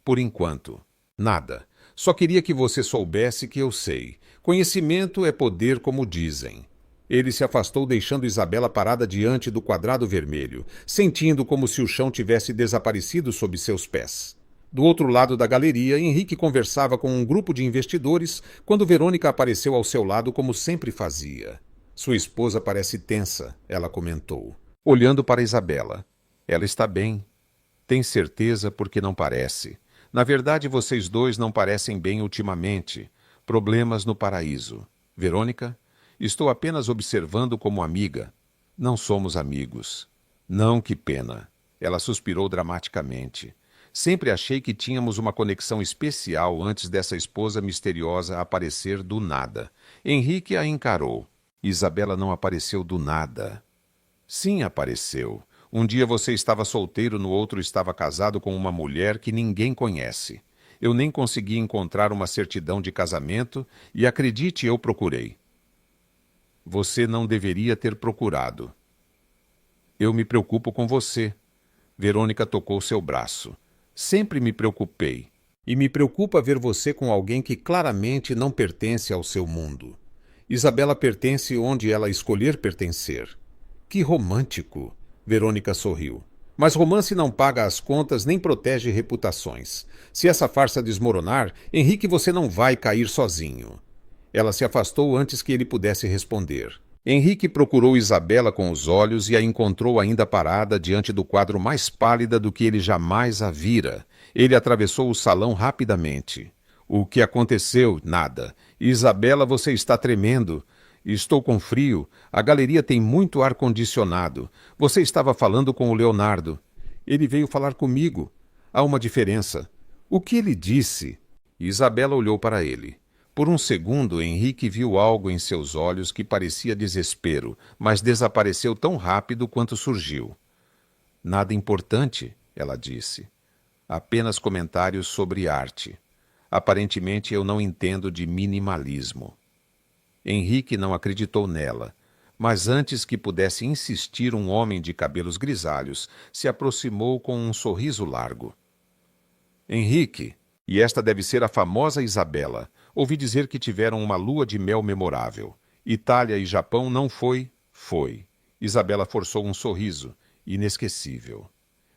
Por enquanto, nada. Só queria que você soubesse que eu sei. Conhecimento é poder, como dizem. Ele se afastou, deixando Isabela parada diante do quadrado vermelho, sentindo como se o chão tivesse desaparecido sob seus pés. Do outro lado da galeria, Henrique conversava com um grupo de investidores quando Verônica apareceu ao seu lado como sempre fazia. Sua esposa parece tensa, ela comentou, olhando para Isabela. Ela está bem. Tem certeza porque não parece. Na verdade, vocês dois não parecem bem ultimamente. Problemas no paraíso. Verônica, estou apenas observando como amiga. Não somos amigos. Não, que pena. Ela suspirou dramaticamente. Sempre achei que tínhamos uma conexão especial antes dessa esposa misteriosa aparecer do nada. Henrique a encarou. Isabela não apareceu do nada. Sim, apareceu. Um dia você estava solteiro, no outro estava casado com uma mulher que ninguém conhece. Eu nem consegui encontrar uma certidão de casamento e, acredite, eu procurei. Você não deveria ter procurado. Eu me preocupo com você. Verônica tocou seu braço. Sempre me preocupei. E me preocupa ver você com alguém que claramente não pertence ao seu mundo. Isabela pertence onde ela escolher pertencer. Que romântico! Verônica sorriu. Mas romance não paga as contas nem protege reputações. Se essa farsa desmoronar, Henrique, você não vai cair sozinho. Ela se afastou antes que ele pudesse responder. Henrique procurou Isabela com os olhos e a encontrou ainda parada diante do quadro mais pálida do que ele jamais a vira. Ele atravessou o salão rapidamente. O que aconteceu? Nada. Isabela, você está tremendo. Estou com frio. A galeria tem muito ar-condicionado. Você estava falando com o Leonardo. Ele veio falar comigo. Há uma diferença. O que ele disse? Isabela olhou para ele. Por um segundo, Henrique viu algo em seus olhos que parecia desespero, mas desapareceu tão rápido quanto surgiu. Nada importante, ela disse. Apenas comentários sobre arte. Aparentemente eu não entendo de minimalismo. Henrique não acreditou nela, mas antes que pudesse insistir, um homem de cabelos grisalhos se aproximou com um sorriso largo. Henrique, e esta deve ser a famosa Isabela. Ouvi dizer que tiveram uma lua de mel memorável. Itália e Japão não foi? Foi. Isabela forçou um sorriso, inesquecível.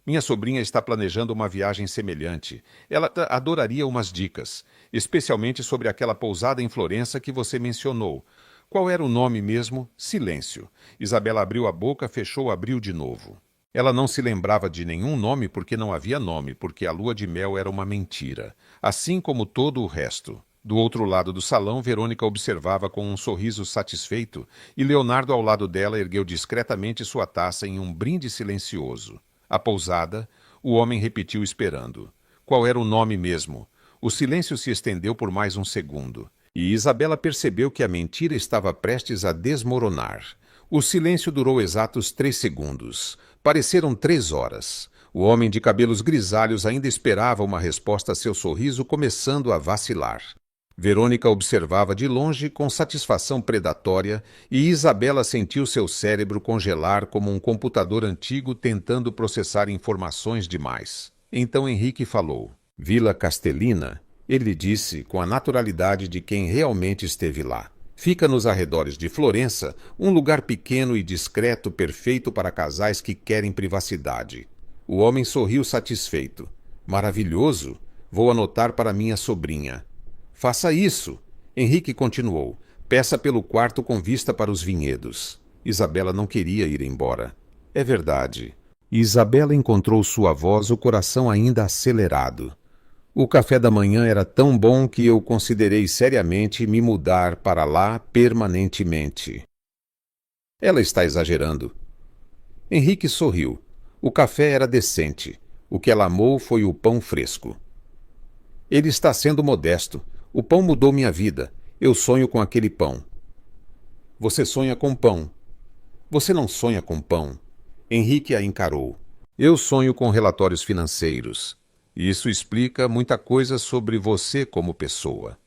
Minha sobrinha está planejando uma viagem semelhante. Ela adoraria umas dicas, especialmente sobre aquela pousada em Florença que você mencionou. Qual era o nome mesmo? Silêncio. Isabela abriu a boca, fechou, abriu de novo. Ela não se lembrava de nenhum nome porque não havia nome, porque a lua de mel era uma mentira, assim como todo o resto. Do outro lado do salão, Verônica observava com um sorriso satisfeito e Leonardo ao lado dela ergueu discretamente sua taça em um brinde silencioso. A pousada, o homem repetiu esperando. Qual era o nome mesmo? O silêncio se estendeu por mais um segundo, e Isabela percebeu que a mentira estava prestes a desmoronar. O silêncio durou exatos 3 segundos. Pareceram 3 horas. O homem de cabelos grisalhos ainda esperava uma resposta a seu sorriso começando a vacilar. Verônica observava de longe com satisfação predatória e Isabela sentiu seu cérebro congelar como um computador antigo tentando processar informações demais. Então Henrique falou. Vila Castelina, ele disse com a naturalidade de quem realmente esteve lá. Fica nos arredores de Florença, um lugar pequeno e discreto perfeito para casais que querem privacidade. O homem sorriu satisfeito. Maravilhoso! Vou anotar para minha sobrinha. Faça isso! Henrique continuou. Peça pelo quarto com vista para os vinhedos. Isabela não queria ir embora. É verdade. Isabela encontrou sua voz, o coração ainda acelerado. O café da manhã era tão bom que eu considerei seriamente me mudar para lá permanentemente. Ela está exagerando. Henrique sorriu. O café era decente. O que ela amou foi o pão fresco. Ele está sendo modesto. O pão mudou minha vida. Eu sonho com aquele pão. Você sonha com pão. Você não sonha com pão. Henrique a encarou. Eu sonho com relatórios financeiros. Isso explica muita coisa sobre você como pessoa.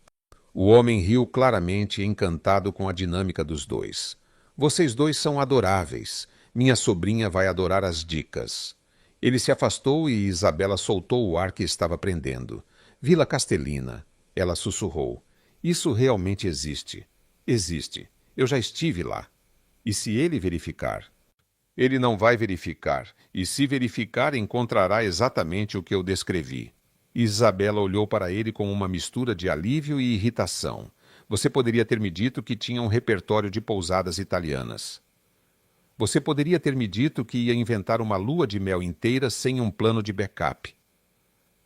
O homem riu claramente, encantado com a dinâmica dos dois. Vocês dois são adoráveis. Minha sobrinha vai adorar as dicas. Ele se afastou e Isabela soltou o ar que estava prendendo. Vila Castelina. Ela sussurrou. Isso realmente existe. Existe. Eu já estive lá. E se ele verificar? Ele não vai verificar, e se verificar, encontrará exatamente o que eu descrevi. Isabela olhou para ele com uma mistura de alívio e irritação. Você poderia ter me dito que tinha um repertório de pousadas italianas. Você poderia ter me dito que ia inventar uma lua de mel inteira sem um plano de backup.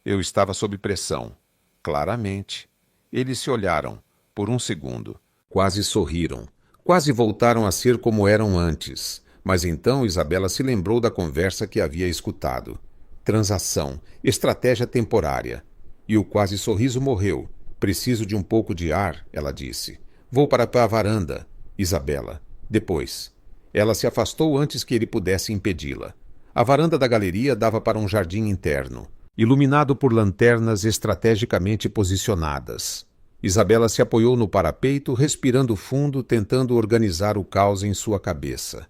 Eu estava sob pressão. Claramente. Eles se olharam, por um segundo. Quase sorriram. Quase voltaram a ser como eram antes. Mas então Isabela se lembrou da conversa que havia escutado. Transação, estratégia temporária. E o quase sorriso morreu. Preciso de um pouco de ar, ela disse. Vou para a varanda, Isabela. Depois. Ela se afastou antes que ele pudesse impedi-la. A varanda da galeria dava para um jardim interno, iluminado por lanternas estrategicamente posicionadas. Isabela se apoiou no parapeito, respirando fundo, tentando organizar o caos em sua cabeça.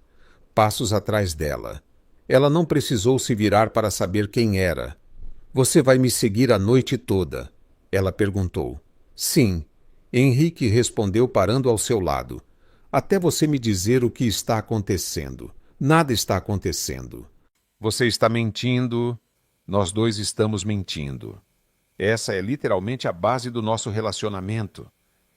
Passos atrás dela. Ela não precisou se virar para saber quem era. Você vai me seguir a noite toda? Ela perguntou. Sim. Henrique respondeu parando ao seu lado. Até você me dizer o que está acontecendo. Nada está acontecendo. Você está mentindo. Nós dois estamos mentindo. Essa é literalmente a base do nosso relacionamento.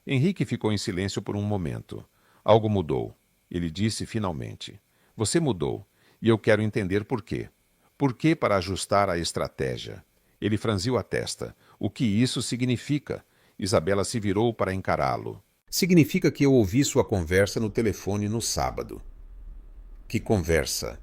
Henrique ficou em silêncio por um momento. Algo mudou. Ele disse finalmente. Você mudou, e eu quero entender por quê. Por que para ajustar a estratégia? Ele franziu a testa. O que isso significa? Isabela se virou para encará-lo. Significa que eu ouvi sua conversa no telefone no sábado. Que conversa?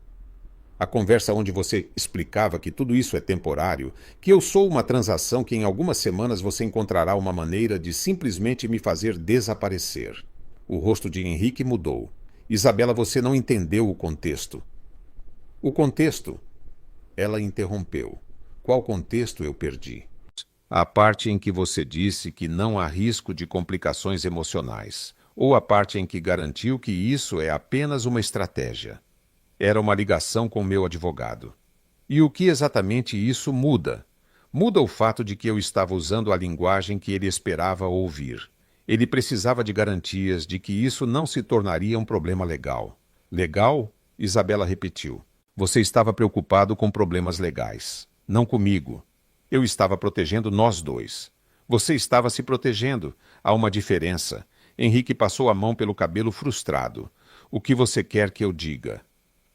A conversa onde você explicava que tudo isso é temporário, que eu sou uma transação que em algumas semanas você encontrará uma maneira de simplesmente me fazer desaparecer. O rosto de Henrique mudou. Isabela, você não entendeu o contexto. O contexto? Ela interrompeu. Qual contexto eu perdi? A parte em que você disse que não há risco de complicações emocionais, ou a parte em que garantiu que isso é apenas uma estratégia. Era uma ligação com meu advogado. E o que exatamente isso muda? Muda o fato de que eu estava usando a linguagem que ele esperava ouvir. Ele precisava de garantias de que isso não se tornaria um problema legal. Legal? Isabela repetiu. Você estava preocupado com problemas legais. Não comigo. Eu estava protegendo nós dois. Você estava se protegendo. Há uma diferença. Henrique passou a mão pelo cabelo frustrado. O que você quer que eu diga?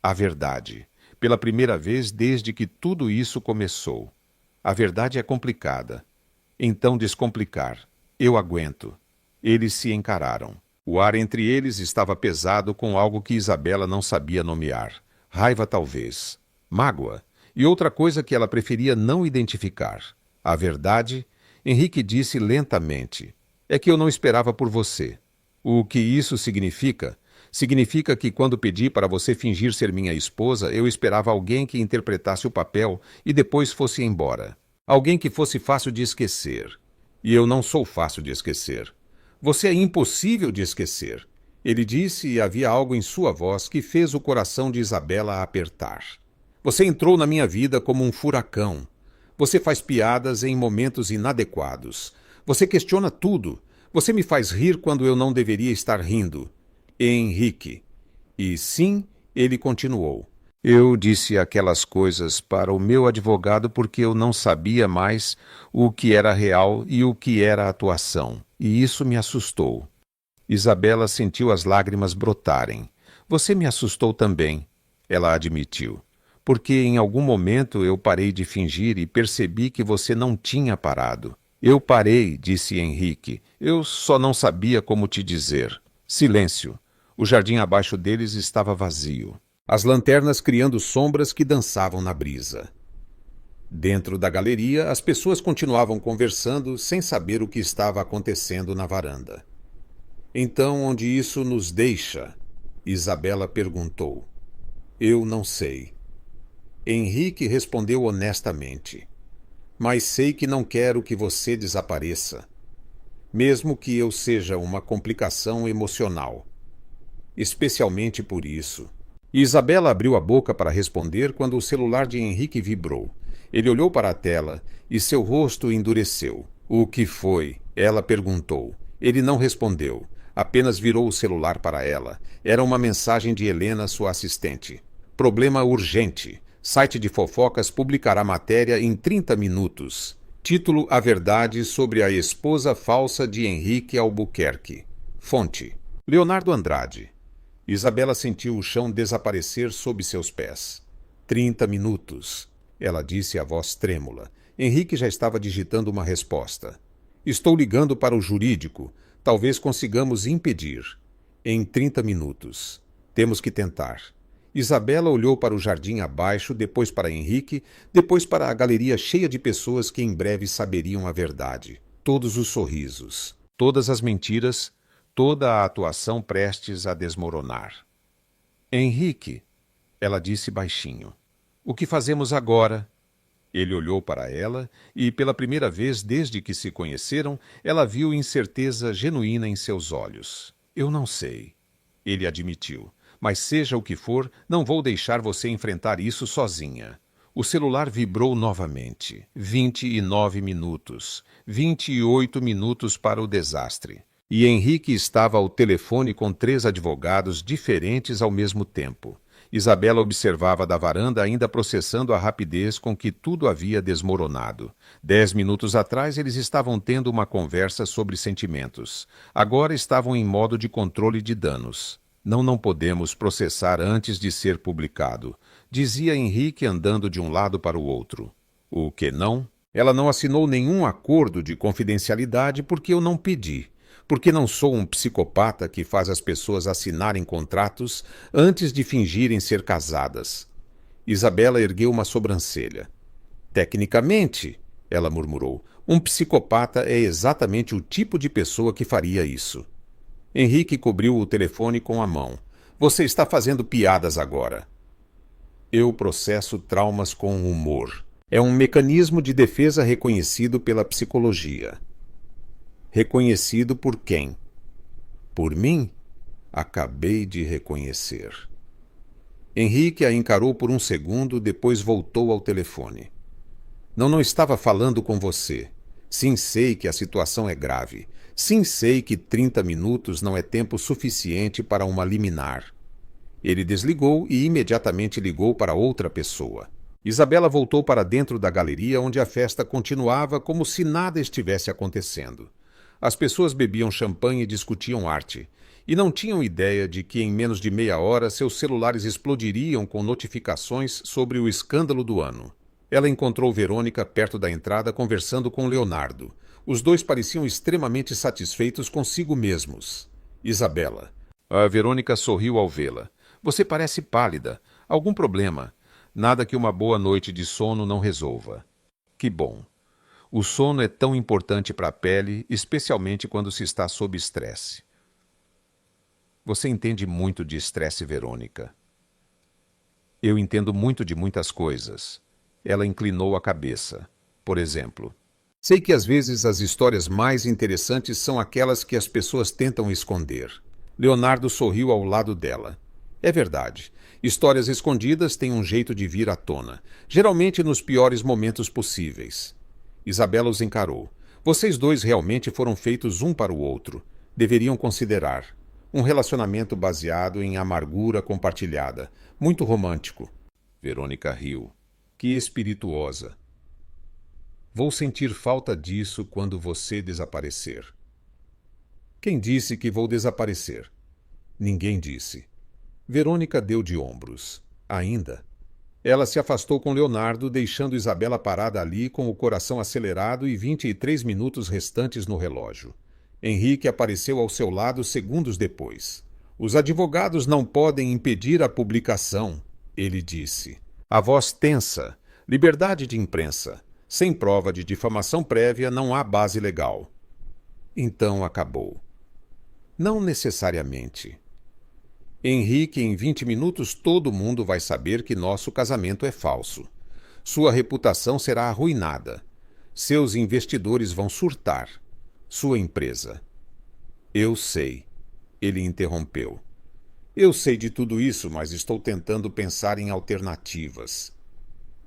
A verdade. Pela primeira vez desde que tudo isso começou. A verdade é complicada. Então descomplicar. Eu aguento. Eles se encararam. O ar entre eles estava pesado com algo que Isabela não sabia nomear. Raiva talvez. Mágoa. E outra coisa que ela preferia não identificar. A verdade, Henrique disse lentamente, é que eu não esperava por você. O que isso significa? Significa que quando pedi para você fingir ser minha esposa, eu esperava alguém que interpretasse o papel e depois fosse embora. Alguém que fosse fácil de esquecer. E eu não sou fácil de esquecer. Você é impossível de esquecer. Ele disse e havia algo em sua voz que fez o coração de Isabela apertar. Você entrou na minha vida como um furacão. Você faz piadas em momentos inadequados. Você questiona tudo. Você me faz rir quando eu não deveria estar rindo. Henrique. E sim, ele continuou. Eu disse aquelas coisas para o meu advogado porque eu não sabia mais o que era real e o que era atuação. E isso me assustou. Isabela sentiu as lágrimas brotarem. Você me assustou também, ela admitiu. Porque em algum momento eu parei de fingir e percebi que você não tinha parado. Eu parei, disse Henrique. Eu só não sabia como te dizer. Silêncio. O jardim abaixo deles estava vazio. As lanternas criando sombras que dançavam na brisa. Dentro da galeria, as pessoas continuavam conversando sem saber o que estava acontecendo na varanda. Então, onde isso nos deixa? Isabela perguntou. Eu não sei. Henrique respondeu honestamente. Mas sei que não quero que você desapareça. Mesmo que eu seja uma complicação emocional. Especialmente por isso. Isabela abriu a boca para responder quando o celular de Henrique vibrou. Ele olhou para a tela e seu rosto endureceu. O que foi? Ela perguntou. Ele não respondeu. Apenas virou o celular para ela. Era uma mensagem de Helena, sua assistente. Problema urgente. Site de fofocas publicará matéria em 30 minutos. Título: A verdade sobre a esposa falsa de Henrique Albuquerque. Fonte: Leonardo Andrade. Isabela sentiu o chão desaparecer sob seus pés. 30 minutos, ela disse a voz trêmula. Henrique já estava digitando uma resposta. Estou ligando para o jurídico. Talvez consigamos impedir. Em 30 minutos. Temos que tentar. Isabela olhou para o jardim abaixo, depois para Henrique, depois para a galeria cheia de pessoas que em breve saberiam a verdade. Todos os sorrisos, todas as mentiras, toda a atuação prestes a desmoronar. Henrique, ela disse baixinho, o que fazemos agora? Ele olhou para ela e, pela primeira vez desde que se conheceram, ela viu incerteza genuína em seus olhos. Eu não sei, ele admitiu. Mas seja o que for, não vou deixar você enfrentar isso sozinha. O celular vibrou novamente. 29 minutos. 28 minutos para o desastre. E Henrique estava ao telefone com 3 advogados diferentes ao mesmo tempo. Isabela observava da varanda, ainda processando a rapidez com que tudo havia desmoronado. 10 minutos atrás, eles estavam tendo uma conversa sobre sentimentos. Agora estavam em modo de controle de danos. Não podemos processar antes de ser publicado, dizia Henrique andando de um lado para o outro. O que não? Ela não assinou nenhum acordo de confidencialidade porque eu não pedi. Porque não sou um psicopata que faz as pessoas assinarem contratos antes de fingirem ser casadas. Isabela ergueu uma sobrancelha. Tecnicamente, ela murmurou, um psicopata é exatamente o tipo de pessoa que faria isso. Henrique cobriu o telefone com a mão. Você está fazendo piadas agora. Eu processo traumas com humor. É um mecanismo de defesa reconhecido pela psicologia. Reconhecido por quem? Por mim? Acabei de reconhecer. Henrique a encarou por um segundo, depois voltou ao telefone. Não estava falando com você. Sim, sei que a situação é grave. Sim, sei que 30 minutos não é tempo suficiente para uma liminar. Ele desligou e imediatamente ligou para outra pessoa. Isabela voltou para dentro da galeria, onde a festa continuava como se nada estivesse acontecendo. As pessoas bebiam champanhe e discutiam arte, e não tinham ideia de que em menos de meia hora seus celulares explodiriam com notificações sobre o escândalo do ano. Ela encontrou Verônica perto da entrada conversando com Leonardo. Os dois pareciam extremamente satisfeitos consigo mesmos. Isabela. A Verônica sorriu ao vê-la. Você parece pálida. Algum problema? Nada que uma boa noite de sono não resolva. Que bom. O sono é tão importante para a pele, especialmente quando se está sob estresse. Você entende muito de estresse, Verônica. Eu entendo muito de muitas coisas. Ela inclinou a cabeça. Por exemplo, sei que às vezes as histórias mais interessantes são aquelas que as pessoas tentam esconder. Leonardo sorriu ao lado dela. É verdade. Histórias escondidas têm um jeito de vir à tona, geralmente nos piores momentos possíveis. Isabela os encarou. Vocês dois realmente foram feitos um para o outro. Deveriam considerar. Um relacionamento baseado em amargura compartilhada. Muito romântico. Verônica riu. Que espirituosa. Vou sentir falta disso quando você desaparecer. Quem disse que vou desaparecer? Ninguém disse. Verônica deu de ombros. Ainda. Ela se afastou com Leonardo, deixando Isabela parada ali com o coração acelerado e 23 minutos restantes no relógio. Henrique apareceu ao seu lado segundos depois. Os advogados não podem impedir a publicação, ele disse. A voz tensa. Liberdade de imprensa. Sem prova de difamação prévia, não há base legal. Então acabou. Não necessariamente. Henrique, em 20 minutos todo mundo vai saber que nosso casamento é falso. Sua reputação será arruinada. Seus investidores vão surtar. Sua empresa. Eu sei. Ele interrompeu. Eu sei de tudo isso, mas estou tentando pensar em alternativas.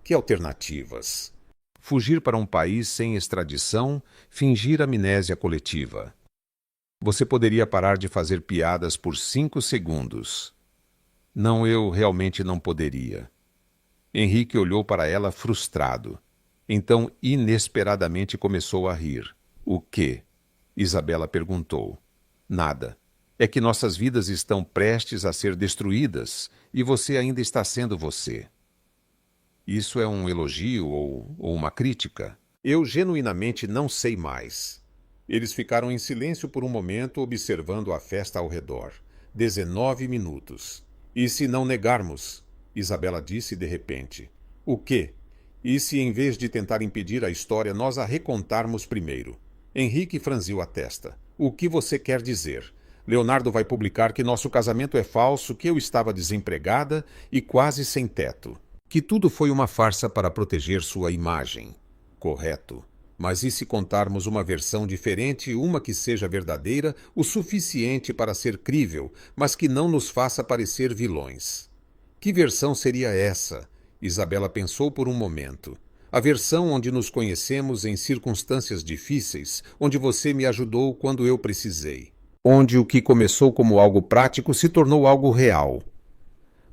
Que alternativas? Fugir para um país sem extradição, fingir amnésia coletiva. Você poderia parar de fazer piadas por 5 segundos. Não, eu realmente não poderia. Henrique olhou para ela frustrado. Então, inesperadamente, começou a rir. O quê? Isabela perguntou. Nada. É que nossas vidas estão prestes a ser destruídas e você ainda está sendo você. Isso é um elogio ou uma crítica? Eu genuinamente não sei mais. Eles ficaram em silêncio por um momento, observando a festa ao redor. 19 minutos. E se não negarmos? Isabela disse de repente. O quê? E se, em vez de tentar impedir a história, nós a recontarmos primeiro? Henrique franziu a testa. O que você quer dizer? Leonardo vai publicar que nosso casamento é falso, que eu estava desempregada e quase sem teto. Que tudo foi uma farsa para proteger sua imagem. Correto. Mas e se contarmos uma versão diferente, uma que seja verdadeira, o suficiente para ser crível, mas que não nos faça parecer vilões? Que versão seria essa? Isabela pensou por um momento. A versão onde nos conhecemos em circunstâncias difíceis, onde você me ajudou quando eu precisei. Onde o que começou como algo prático se tornou algo real.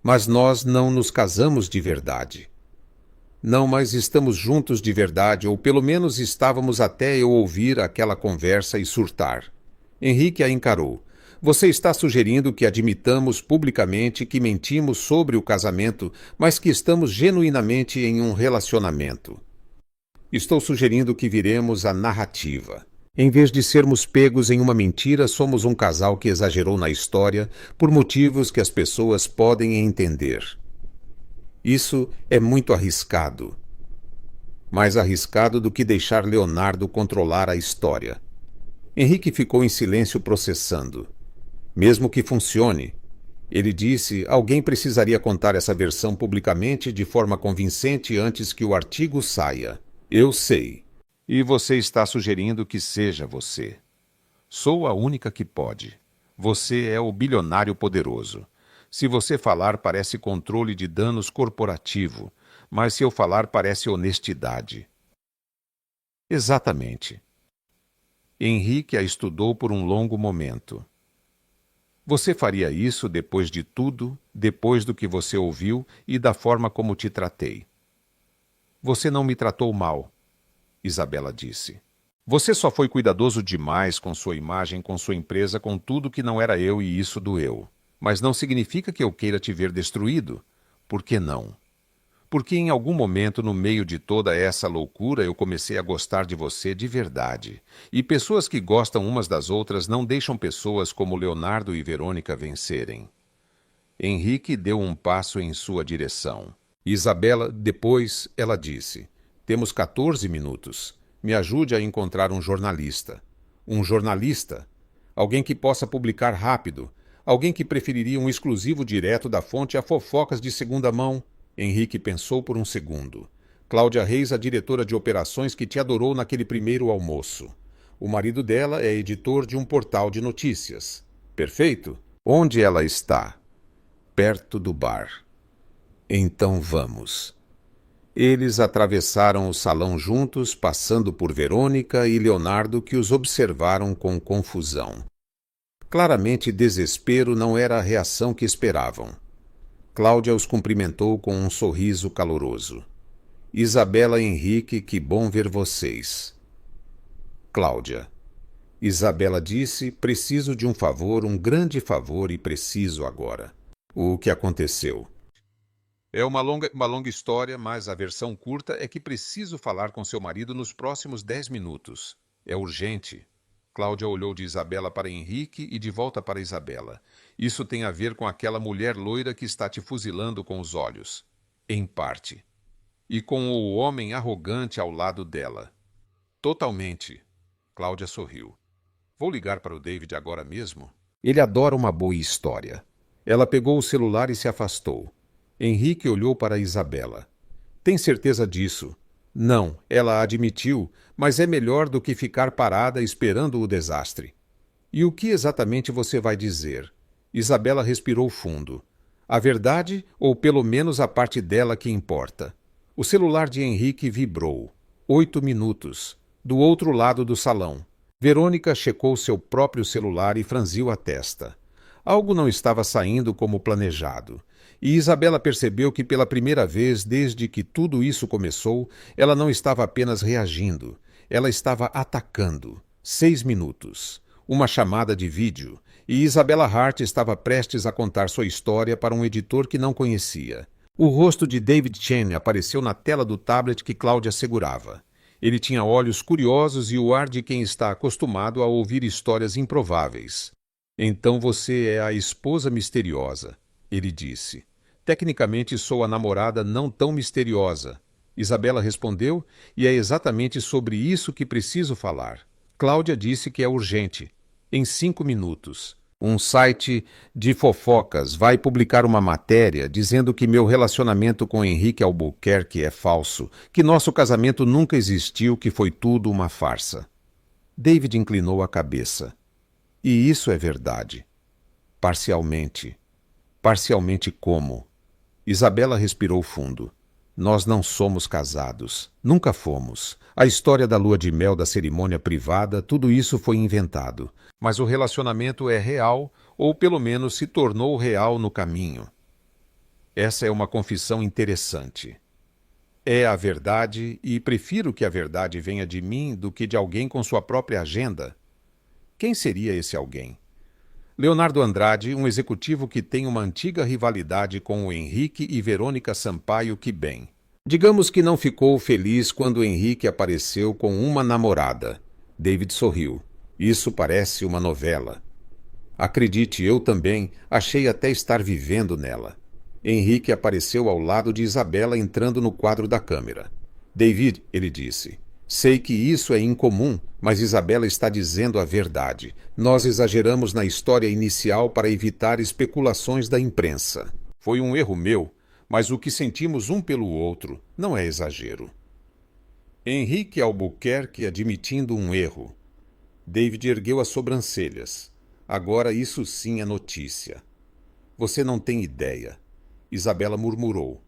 Mas nós não nos casamos de verdade. Não, mas estamos juntos de verdade, ou pelo menos estávamos até eu ouvir aquela conversa e surtar. Henrique a encarou. Você está sugerindo que admitamos publicamente que mentimos sobre o casamento, mas que estamos genuinamente em um relacionamento. Estou sugerindo que viremos a narrativa. Em vez de sermos pegos em uma mentira, somos um casal que exagerou na história por motivos que as pessoas podem entender. Isso é muito arriscado. Mais arriscado do que deixar Leonardo controlar a história. Henrique ficou em silêncio processando. Mesmo que funcione, ele disse, alguém precisaria contar essa versão publicamente de forma convincente antes que o artigo saia. Eu sei. E você está sugerindo que seja você. Sou a única que pode. Você é o bilionário poderoso. Se você falar, parece controle de danos corporativo, mas se eu falar, parece honestidade. Exatamente. Henrique a estudou por um longo momento. Você faria isso depois de tudo, depois do que você ouviu e da forma como te tratei. Você não me tratou mal, Isabela disse. Você só foi cuidadoso demais com sua imagem, com sua empresa, com tudo que não era eu e isso doeu. Mas não significa que eu queira te ver destruído. Por que não? Porque em algum momento, no meio de toda essa loucura, eu comecei a gostar de você de verdade. E pessoas que gostam umas das outras não deixam pessoas como Leonardo e Verônica vencerem. Henrique deu um passo em sua direção. Isabela, depois, ela disse: temos 14 minutos. Me ajude a encontrar um jornalista. Um jornalista? Alguém que possa publicar rápido. Alguém que preferiria um exclusivo direto da fonte a fofocas de segunda mão. Henrique pensou por um segundo. Cláudia Reis, a diretora de operações que te adorou naquele primeiro almoço. O marido dela é editor de um portal de notícias. Perfeito? Onde ela está? Perto do bar. Então vamos. Eles atravessaram o salão juntos, passando por Verônica e Leonardo, que os observaram com confusão. Claramente, desespero não era a reação que esperavam. Cláudia os cumprimentou com um sorriso caloroso. Isabela e Henrique, que bom ver vocês. Cláudia. Isabela disse: preciso de um favor, um grande favor, e preciso agora. O que aconteceu? É uma longa história, mas a versão curta é que preciso falar com seu marido nos próximos 10 minutos. É urgente. Cláudia olhou de Isabela para Henrique e de volta para Isabela. Isso tem a ver com aquela mulher loira que está te fuzilando com os olhos. Em parte. E com o homem arrogante ao lado dela. Totalmente. Cláudia sorriu. Vou ligar para o David agora mesmo? Ele adora uma boa história. Ela pegou o celular e se afastou. Henrique olhou para Isabela. Tem certeza disso? Não, ela admitiu, mas é melhor do que ficar parada esperando o desastre. E o que exatamente você vai dizer? Isabela respirou fundo. A verdade, ou pelo menos a parte dela que importa? O celular de Henrique vibrou. 8 minutos. Do outro lado do salão. Verônica checou seu próprio celular e franziu a testa. Algo não estava saindo como planejado. E Isabela percebeu que pela primeira vez desde que tudo isso começou, ela não estava apenas reagindo. Ela estava atacando. 6 minutos. Uma chamada de vídeo. E Isabela Hart estava prestes a contar sua história para um editor que não conhecia. O rosto de David Chen apareceu na tela do tablet que Cláudia segurava. Ele tinha olhos curiosos e o ar de quem está acostumado a ouvir histórias improváveis. Então você é a esposa misteriosa, ele disse. Tecnicamente sou a namorada não tão misteriosa. Isabela respondeu, e é exatamente sobre isso que preciso falar. Cláudia disse que é urgente. Em 5 minutos. Um site de fofocas vai publicar uma matéria dizendo que meu relacionamento com Henrique Albuquerque é falso, que nosso casamento nunca existiu, que foi tudo uma farsa. David inclinou a cabeça. E isso é verdade. Parcialmente. Parcialmente como? Isabela respirou fundo. Nós não somos casados. Nunca fomos. A história da lua de mel, da cerimônia privada, tudo isso foi inventado. Mas o relacionamento é real, ou pelo menos se tornou real no caminho. Essa é uma confissão interessante. É a verdade, e prefiro que a verdade venha de mim do que de alguém com sua própria agenda. Quem seria esse alguém? Leonardo Andrade, um executivo que tem uma antiga rivalidade com o Henrique e Verônica Sampaio, que bem. Digamos que não ficou feliz quando Henrique apareceu com uma namorada. David sorriu. Isso parece uma novela. Acredite, eu também achei até estar vivendo nela. Henrique apareceu ao lado de Isabela entrando no quadro da câmera. David, ele disse, sei que isso é incomum, mas Isabela está dizendo a verdade. Nós exageramos na história inicial para evitar especulações da imprensa. Foi um erro meu, mas o que sentimos um pelo outro não é exagero. Henrique Albuquerque admitindo um erro. David ergueu as sobrancelhas. Agora isso sim é notícia. Você não tem ideia. Isabela murmurou.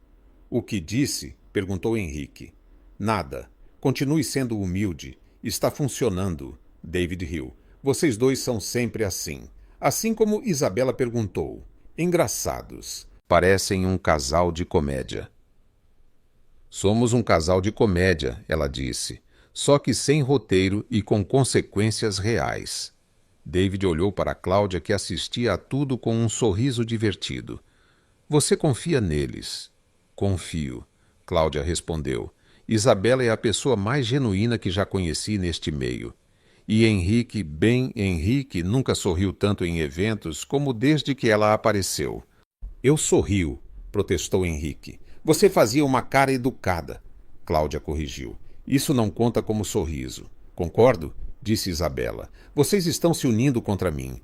O que disse? Perguntou Henrique. Nada. Continue sendo humilde. Está funcionando. David riu. Vocês dois são sempre assim. Assim como Isabela perguntou. Engraçados. Parecem um casal de comédia. Somos um casal de comédia, ela disse. Só que sem roteiro e com consequências reais. David olhou para Cláudia, que assistia a tudo com um sorriso divertido. Você confia neles? Confio, Cláudia respondeu. Isabela é a pessoa mais genuína que já conheci neste meio. E Henrique, bem Henrique, nunca sorriu tanto em eventos como desde que ela apareceu. Eu sorrio, protestou Henrique. Você fazia uma cara educada, Cláudia corrigiu. Isso não conta como sorriso. Concordo? Disse Isabela. Vocês estão se unindo contra mim.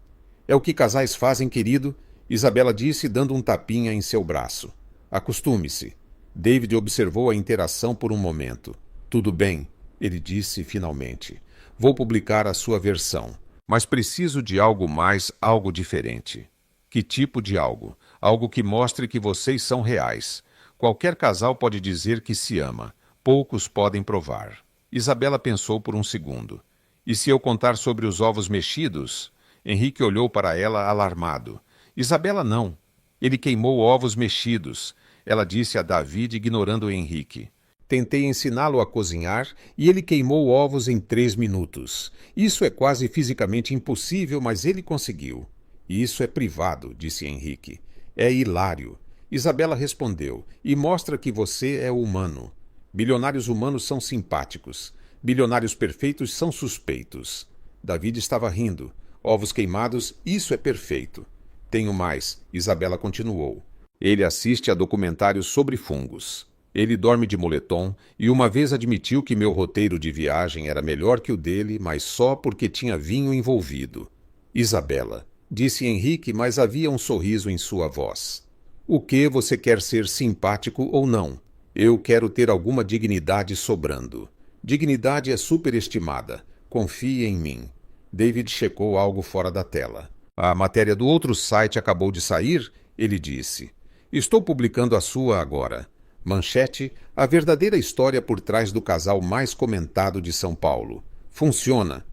É o que casais fazem, querido, Isabela disse, dando um tapinha em seu braço. Acostume-se. David observou a interação por um momento. Tudo bem, ele disse finalmente. Vou publicar a sua versão. Mas preciso de algo mais, algo diferente. Que tipo de algo? Algo que mostre que vocês são reais. Qualquer casal pode dizer que se ama. Poucos podem provar. Isabela pensou por um segundo. E se eu contar sobre os ovos mexidos? Henrique olhou para ela alarmado. Isabela não. Ele queimou ovos mexidos. Ela disse a David, ignorando Henrique. Tentei ensiná-lo a cozinhar e ele queimou ovos em 3 minutos. Isso é quase fisicamente impossível, mas ele conseguiu. Isso é privado, disse Henrique. É hilário. Isabela respondeu, e mostra que você é humano. Bilionários humanos são simpáticos. Bilionários perfeitos são suspeitos. David estava rindo. Ovos queimados, isso é perfeito. Tenho mais, Isabela continuou. Ele assiste a documentários sobre fungos. Ele dorme de moletom e uma vez admitiu que meu roteiro de viagem era melhor que o dele, mas só porque tinha vinho envolvido. Isabela, disse Henrique, mas havia um sorriso em sua voz. O que você quer ser simpático ou não? Eu quero ter alguma dignidade sobrando. Dignidade é superestimada. Confie em mim. David checou algo fora da tela. A matéria do outro site acabou de sair? Ele disse. Estou publicando a sua agora. Manchete, a verdadeira história por trás do casal mais comentado de São Paulo. Funciona.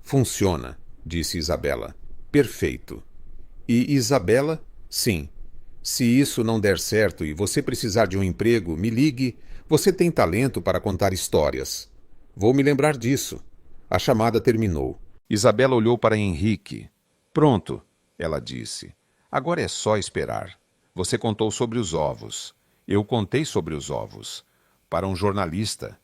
Funciona, disse Isabela. Perfeito. E Isabela? Sim. Se isso não der certo e você precisar de um emprego, me ligue. Você tem talento para contar histórias. Vou me lembrar disso. A chamada terminou. Isabela olhou para Henrique. Pronto, ela disse. Agora é só esperar. Você contou sobre os ovos. Eu contei sobre os ovos. Para um jornalista.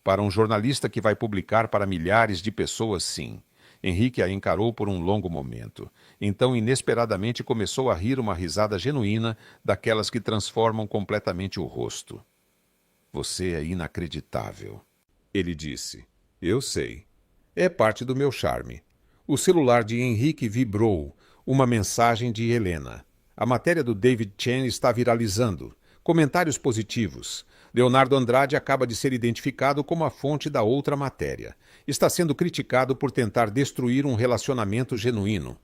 Para um jornalista que vai publicar para milhares de pessoas, sim. Henrique a encarou por um longo momento. Então, inesperadamente, começou a rir uma risada genuína, daquelas que transformam completamente o rosto. Você é inacreditável. Ele disse. Eu sei. É parte do meu charme. O celular de Henrique vibrou. Uma mensagem de Helena. A matéria do David Chen está viralizando. Comentários positivos. Leonardo Andrade acaba de ser identificado como a fonte da outra matéria. Está sendo criticado por tentar destruir um relacionamento genuíno.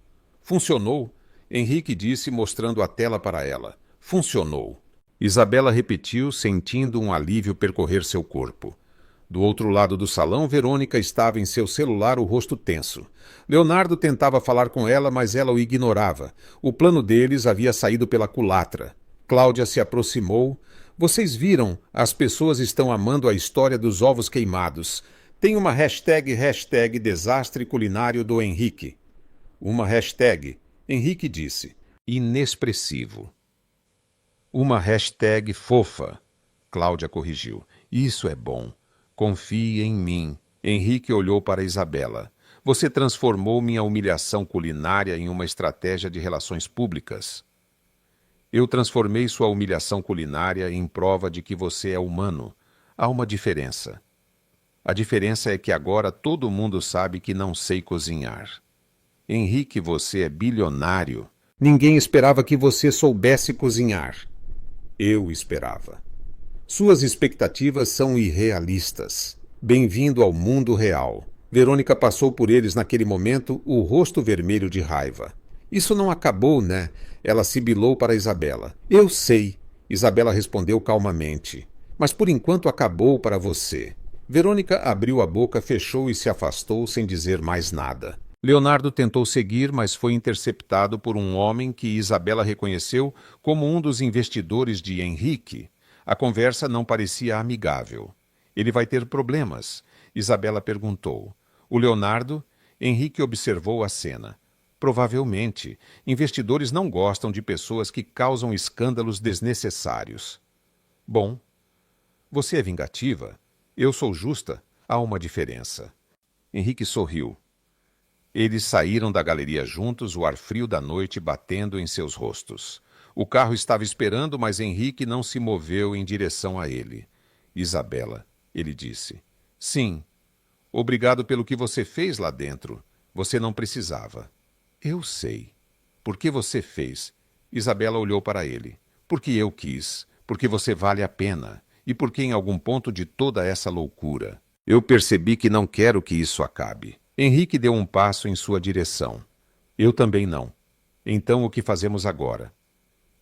Funcionou? Henrique disse, mostrando a tela para ela. Funcionou. Isabela repetiu, sentindo um alívio percorrer seu corpo. Do outro lado do salão, Verônica estava em seu celular, o rosto tenso. Leonardo tentava falar com ela, mas ela o ignorava. O plano deles havia saído pela culatra. Cláudia se aproximou. Vocês viram? As pessoas estão amando a história dos ovos queimados. Tem uma hashtag desastre culinário do Henrique. Uma hashtag, Henrique disse. Inexpressivo. Uma hashtag fofa, Cláudia corrigiu. Isso é bom. Confie em mim. Henrique olhou para Isabela. Você transformou minha humilhação culinária em uma estratégia de relações públicas. Eu transformei sua humilhação culinária em prova de que você é humano. Há uma diferença. A diferença é que agora todo mundo sabe que não sei cozinhar. Henrique, você é bilionário. Ninguém esperava que você soubesse cozinhar. Eu esperava. Suas expectativas são irrealistas. Bem-vindo ao mundo real. Verônica passou por eles naquele momento, o rosto vermelho de raiva. Isso não acabou, né? Ela sibilou para Isabela. Eu sei, Isabela respondeu calmamente. Mas por enquanto acabou para você. Verônica abriu a boca, fechou e se afastou sem dizer mais nada. Leonardo tentou seguir, mas foi interceptado por um homem que Isabela reconheceu como um dos investidores de Henrique. A conversa não parecia amigável. Ele vai ter problemas, Isabela perguntou. O Leonardo? Henrique observou a cena. Provavelmente, investidores não gostam de pessoas que causam escândalos desnecessários. Bom, você é vingativa? Eu sou justa? Há uma diferença. Henrique sorriu. Eles saíram da galeria juntos, o ar frio da noite batendo em seus rostos. O carro estava esperando, mas Henrique não se moveu em direção a ele. Isabela, ele disse. Sim. Obrigado pelo que você fez lá dentro. Você não precisava. Eu sei. Por que você fez? Isabela olhou para ele. Porque eu quis. Porque você vale a pena. E porque em algum ponto de toda essa loucura, eu percebi que não quero que isso acabe. Henrique deu um passo em sua direção. Eu também não. Então o que fazemos agora?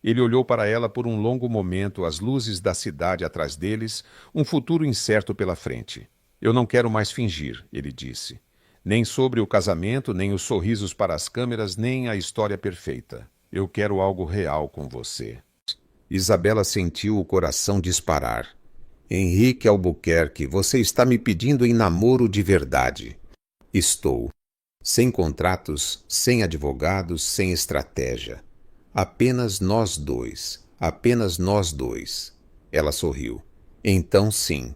Ele olhou para ela por um longo momento, as luzes da cidade atrás deles, um futuro incerto pela frente. Eu não quero mais fingir, ele disse. Nem sobre o casamento, nem os sorrisos para as câmeras, nem a história perfeita. Eu quero algo real com você. Isabela sentiu o coração disparar. Henrique Albuquerque, você está me pedindo em namoro de verdade. Estou. Sem contratos, sem advogados, sem estratégia. Apenas nós dois. Apenas nós dois. Ela sorriu. Então sim.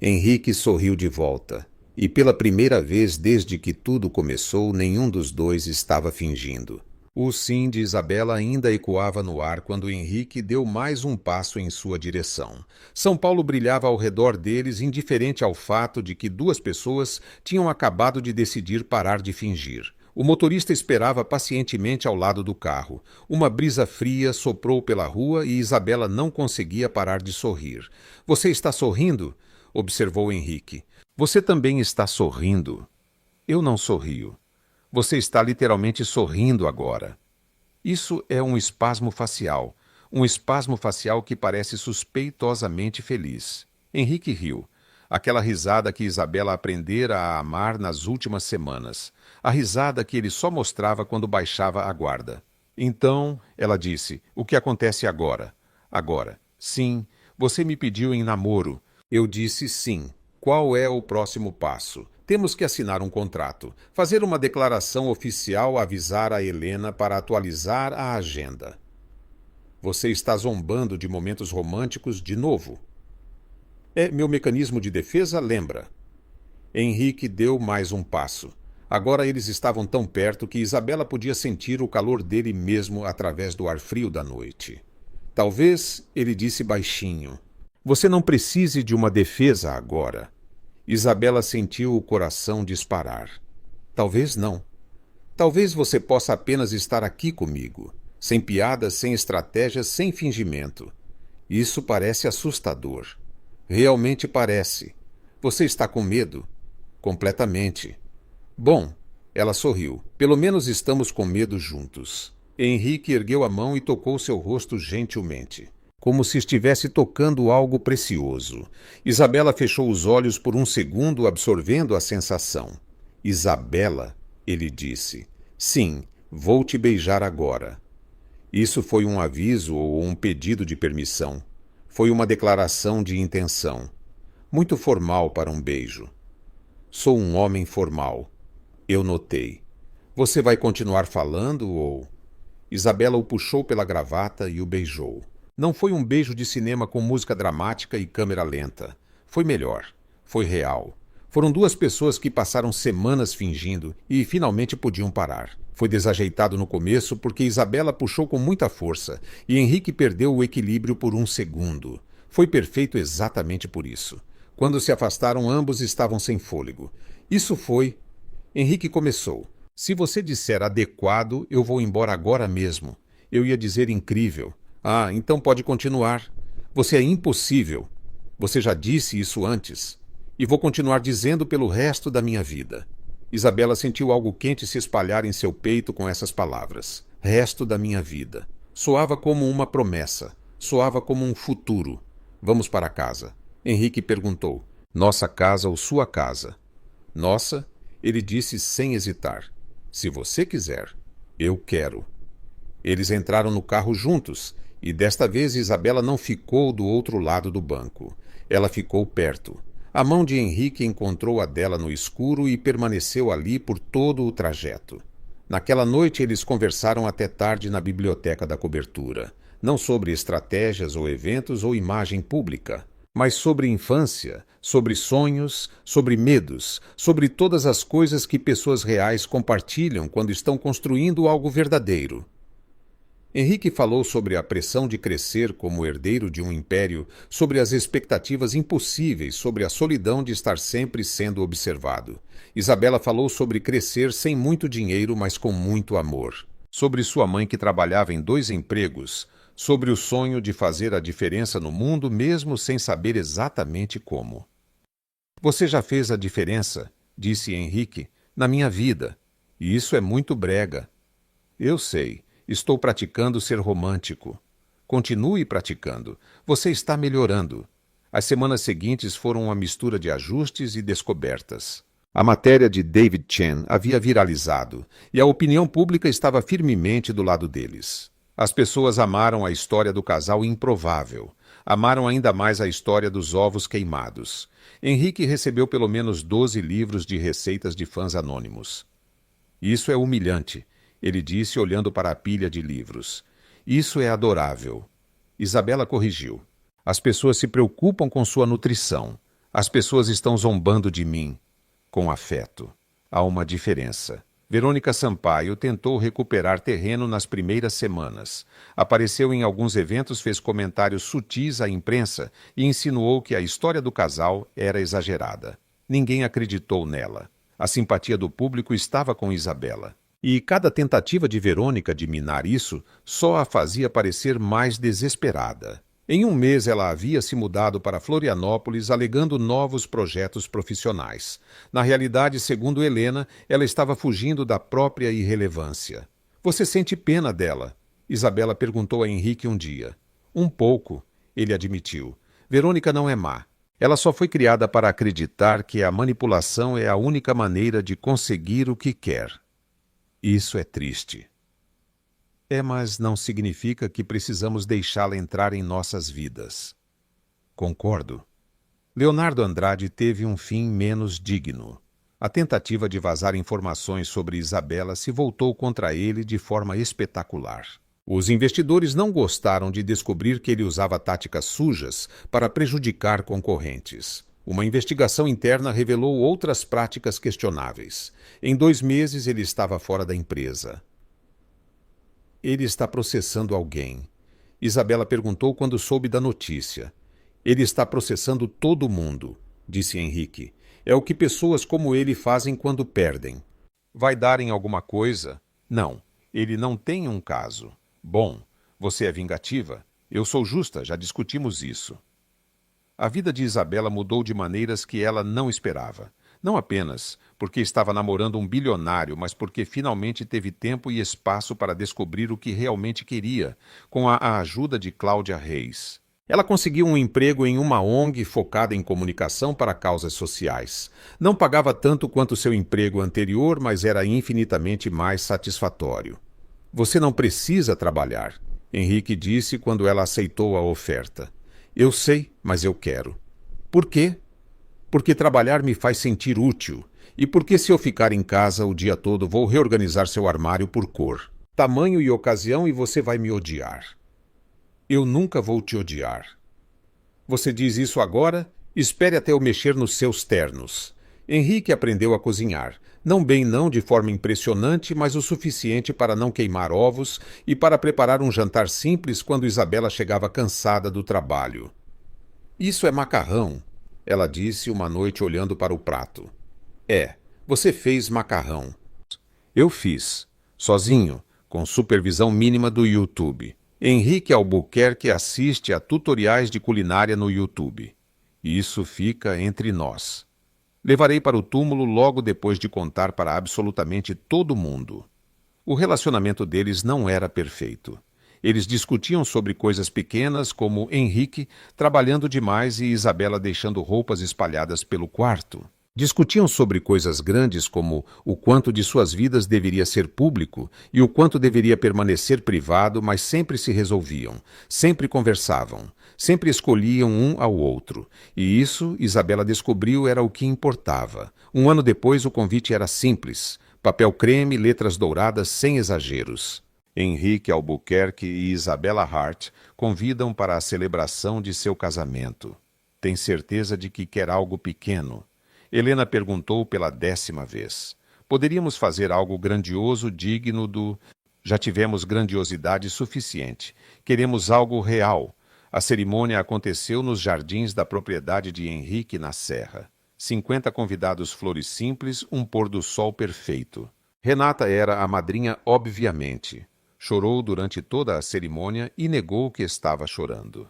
Henrique sorriu de volta. E pela primeira vez desde que tudo começou, nenhum dos dois estava fingindo. O sim de Isabela ainda ecoava no ar quando Henrique deu mais um passo em sua direção. São Paulo brilhava ao redor deles, indiferente ao fato de que duas pessoas tinham acabado de decidir parar de fingir. O motorista esperava pacientemente ao lado do carro. Uma brisa fria soprou pela rua e Isabela não conseguia parar de sorrir. — Você está sorrindo? Observou Henrique. — Você também está sorrindo. Eu não sorrio. Você está literalmente sorrindo agora. Isso é um espasmo facial que parece suspeitosamente feliz. Henrique riu. Aquela risada que Isabela aprendera a amar nas últimas semanas. A risada que ele só mostrava quando baixava a guarda. Então, ela disse, o que acontece agora? Agora, sim, você me pediu em namoro. Eu disse sim. Qual é o próximo passo? Temos que assinar um contrato, fazer uma declaração oficial, avisar a Helena para atualizar a agenda. Você está zombando de momentos românticos de novo. É meu mecanismo de defesa, lembra? Henrique deu mais um passo. Agora eles estavam tão perto que Isabela podia sentir o calor dele mesmo através do ar frio da noite. Talvez, ele disse baixinho, você não precise de uma defesa agora. Isabela sentiu o coração disparar. Talvez não. Talvez você possa apenas estar aqui comigo, sem piadas, sem estratégias, sem fingimento. Isso parece assustador. Realmente parece. Você está com medo? Completamente. Bom, ela sorriu. Pelo menos estamos com medo juntos. Henrique ergueu a mão e tocou seu rosto gentilmente, como se estivesse tocando algo precioso. Isabela fechou os olhos por um segundo, absorvendo a sensação. Isabela, ele disse. Sim, vou te beijar agora. Isso foi um aviso ou um pedido de permissão. Foi uma declaração de intenção. Muito formal para um beijo. Sou um homem formal. Eu notei. Você vai continuar falando ou... Isabela o puxou pela gravata e o beijou. Não foi um beijo de cinema com música dramática e câmera lenta. Foi melhor. Foi real. Foram duas pessoas que passaram semanas fingindo e finalmente podiam parar. Foi desajeitado no começo porque Isabela puxou com muita força e Henrique perdeu o equilíbrio por um segundo. Foi perfeito exatamente por isso. Quando se afastaram, ambos estavam sem fôlego. Isso foi... Henrique começou. Se você disser adequado, eu vou embora agora mesmo. Eu ia dizer incrível. Ah, então pode continuar. Você é impossível. Você já disse isso antes. E vou continuar dizendo pelo resto da minha vida. Isabela sentiu algo quente se espalhar em seu peito com essas palavras. Resto da minha vida. Soava como uma promessa. Soava como um futuro. Vamos para casa. Henrique perguntou. Nossa casa ou sua casa? Nossa, ele disse sem hesitar. Se você quiser. Eu quero. Eles entraram no carro juntos. E desta vez Isabela não ficou do outro lado do banco. Ela ficou perto. A mão de Henrique encontrou a dela no escuro e permaneceu ali por todo o trajeto. Naquela noite eles conversaram até tarde na biblioteca da cobertura. Não sobre estratégias ou eventos ou imagem pública, mas sobre infância, sobre sonhos, sobre medos, sobre todas as coisas que pessoas reais compartilham quando estão construindo algo verdadeiro. Henrique falou sobre a pressão de crescer como herdeiro de um império, sobre as expectativas impossíveis, sobre a solidão de estar sempre sendo observado. Isabela falou sobre crescer sem muito dinheiro, mas com muito amor. Sobre sua mãe que trabalhava em 2 empregos, sobre o sonho de fazer a diferença no mundo mesmo sem saber exatamente como. Você já fez a diferença, disse Henrique, na minha vida. E isso é muito brega. Eu sei. Estou praticando ser romântico. Continue praticando. Você está melhorando. As semanas seguintes foram uma mistura de ajustes e descobertas. A matéria de David Chen havia viralizado e a opinião pública estava firmemente do lado deles. As pessoas amaram a história do casal improvável. Amaram ainda mais a história dos ovos queimados. Henrique recebeu pelo menos 12 livros de receitas de fãs anônimos. Isso é humilhante, ele disse olhando para a pilha de livros. Isso é adorável. Isabela corrigiu. As pessoas se preocupam com sua nutrição. As pessoas estão zombando de mim. Com afeto. Há uma diferença. Verônica Sampaio tentou recuperar terreno nas primeiras semanas. Apareceu em alguns eventos, fez comentários sutis à imprensa e insinuou que a história do casal era exagerada. Ninguém acreditou nela. A simpatia do público estava com Isabela. E cada tentativa de Verônica de minar isso só a fazia parecer mais desesperada. Em um mês ela havia se mudado para Florianópolis alegando novos projetos profissionais. Na realidade, segundo Helena, ela estava fugindo da própria irrelevância. Você sente pena dela? Isabela perguntou a Henrique um dia. Um pouco, ele admitiu. Verônica não é má. Ela só foi criada para acreditar que a manipulação é a única maneira de conseguir o que quer. Isso é triste. Mas não significa que precisamos deixá-la entrar em nossas vidas. Concordo. Leonardo Andrade teve um fim menos digno. A tentativa de vazar informações sobre Isabela se voltou contra ele de forma espetacular. Os investidores não gostaram de descobrir que ele usava táticas sujas para prejudicar concorrentes. Uma investigação interna revelou outras práticas questionáveis. Em 2 meses ele estava fora da empresa. Ele está processando alguém. Isabela perguntou quando soube da notícia. Ele está processando todo mundo, disse Henrique. É o que pessoas como ele fazem quando perdem. Vai dar em alguma coisa? Não, ele não tem um caso. Bom, você é vingativa? Eu sou justa, já discutimos isso. A vida de Isabela mudou de maneiras que ela não esperava. Não apenas porque estava namorando um bilionário, mas porque finalmente teve tempo e espaço para descobrir o que realmente queria, com a ajuda de Cláudia Reis. Ela conseguiu um emprego em uma ONG focada em comunicação para causas sociais. Não pagava tanto quanto seu emprego anterior, mas era infinitamente mais satisfatório. Você não precisa trabalhar, Henrique disse quando ela aceitou a oferta. Eu sei, mas eu quero. Por quê? Porque trabalhar me faz sentir útil. E porque se eu ficar em casa o dia todo vou reorganizar seu armário por cor, tamanho e ocasião e você vai me odiar. Eu nunca vou te odiar. Você diz isso agora? Espere até eu mexer nos seus ternos. Henrique aprendeu a cozinhar. Não bem não de forma impressionante, mas o suficiente para não queimar ovos e para preparar um jantar simples quando Isabela chegava cansada do trabalho. Isso é macarrão, ela disse uma noite olhando para o prato. Você fez macarrão. Eu fiz, sozinho, com supervisão mínima do YouTube. Henrique Albuquerque assiste a tutoriais de culinária no YouTube. Isso fica entre nós. Levarei para o túmulo logo depois de contar para absolutamente todo mundo. O relacionamento deles não era perfeito. Eles discutiam sobre coisas pequenas, como Henrique trabalhando demais e Isabela deixando roupas espalhadas pelo quarto. Discutiam sobre coisas grandes, como o quanto de suas vidas deveria ser público e o quanto deveria permanecer privado, mas sempre se resolviam, sempre conversavam, sempre escolhiam um ao outro. E isso, Isabela descobriu, era o que importava. 1 ano depois, o convite era simples: papel creme, letras douradas, sem exageros. Henrique Albuquerque e Isabela Hart convidam para a celebração de seu casamento. Tem certeza de que quer algo pequeno? Helena perguntou pela 10ª vez. Poderíamos fazer algo grandioso, digno do... Já tivemos grandiosidade suficiente. Queremos algo real. A cerimônia aconteceu nos jardins da propriedade de Henrique na Serra. 50 convidados, flores simples, um pôr do sol perfeito. Renata era a madrinha, obviamente. Chorou durante toda a cerimônia e negou que estava chorando.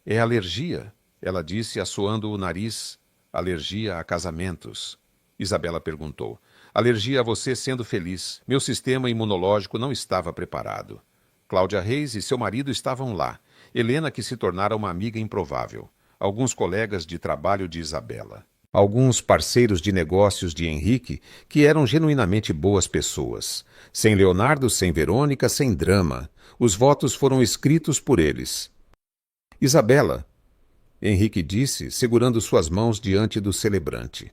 É alergia, ela disse, assoando o nariz. Alergia a casamentos. Isabela perguntou. Alergia a você sendo feliz. Meu sistema imunológico não estava preparado. Cláudia Reis e seu marido estavam lá. Helena, que se tornara uma amiga improvável. Alguns colegas de trabalho de Isabela. Alguns parceiros de negócios de Henrique, que eram genuinamente boas pessoas. Sem Leonardo, sem Verônica, sem drama. Os votos foram escritos por eles. Isabela, Henrique disse, segurando suas mãos diante do celebrante.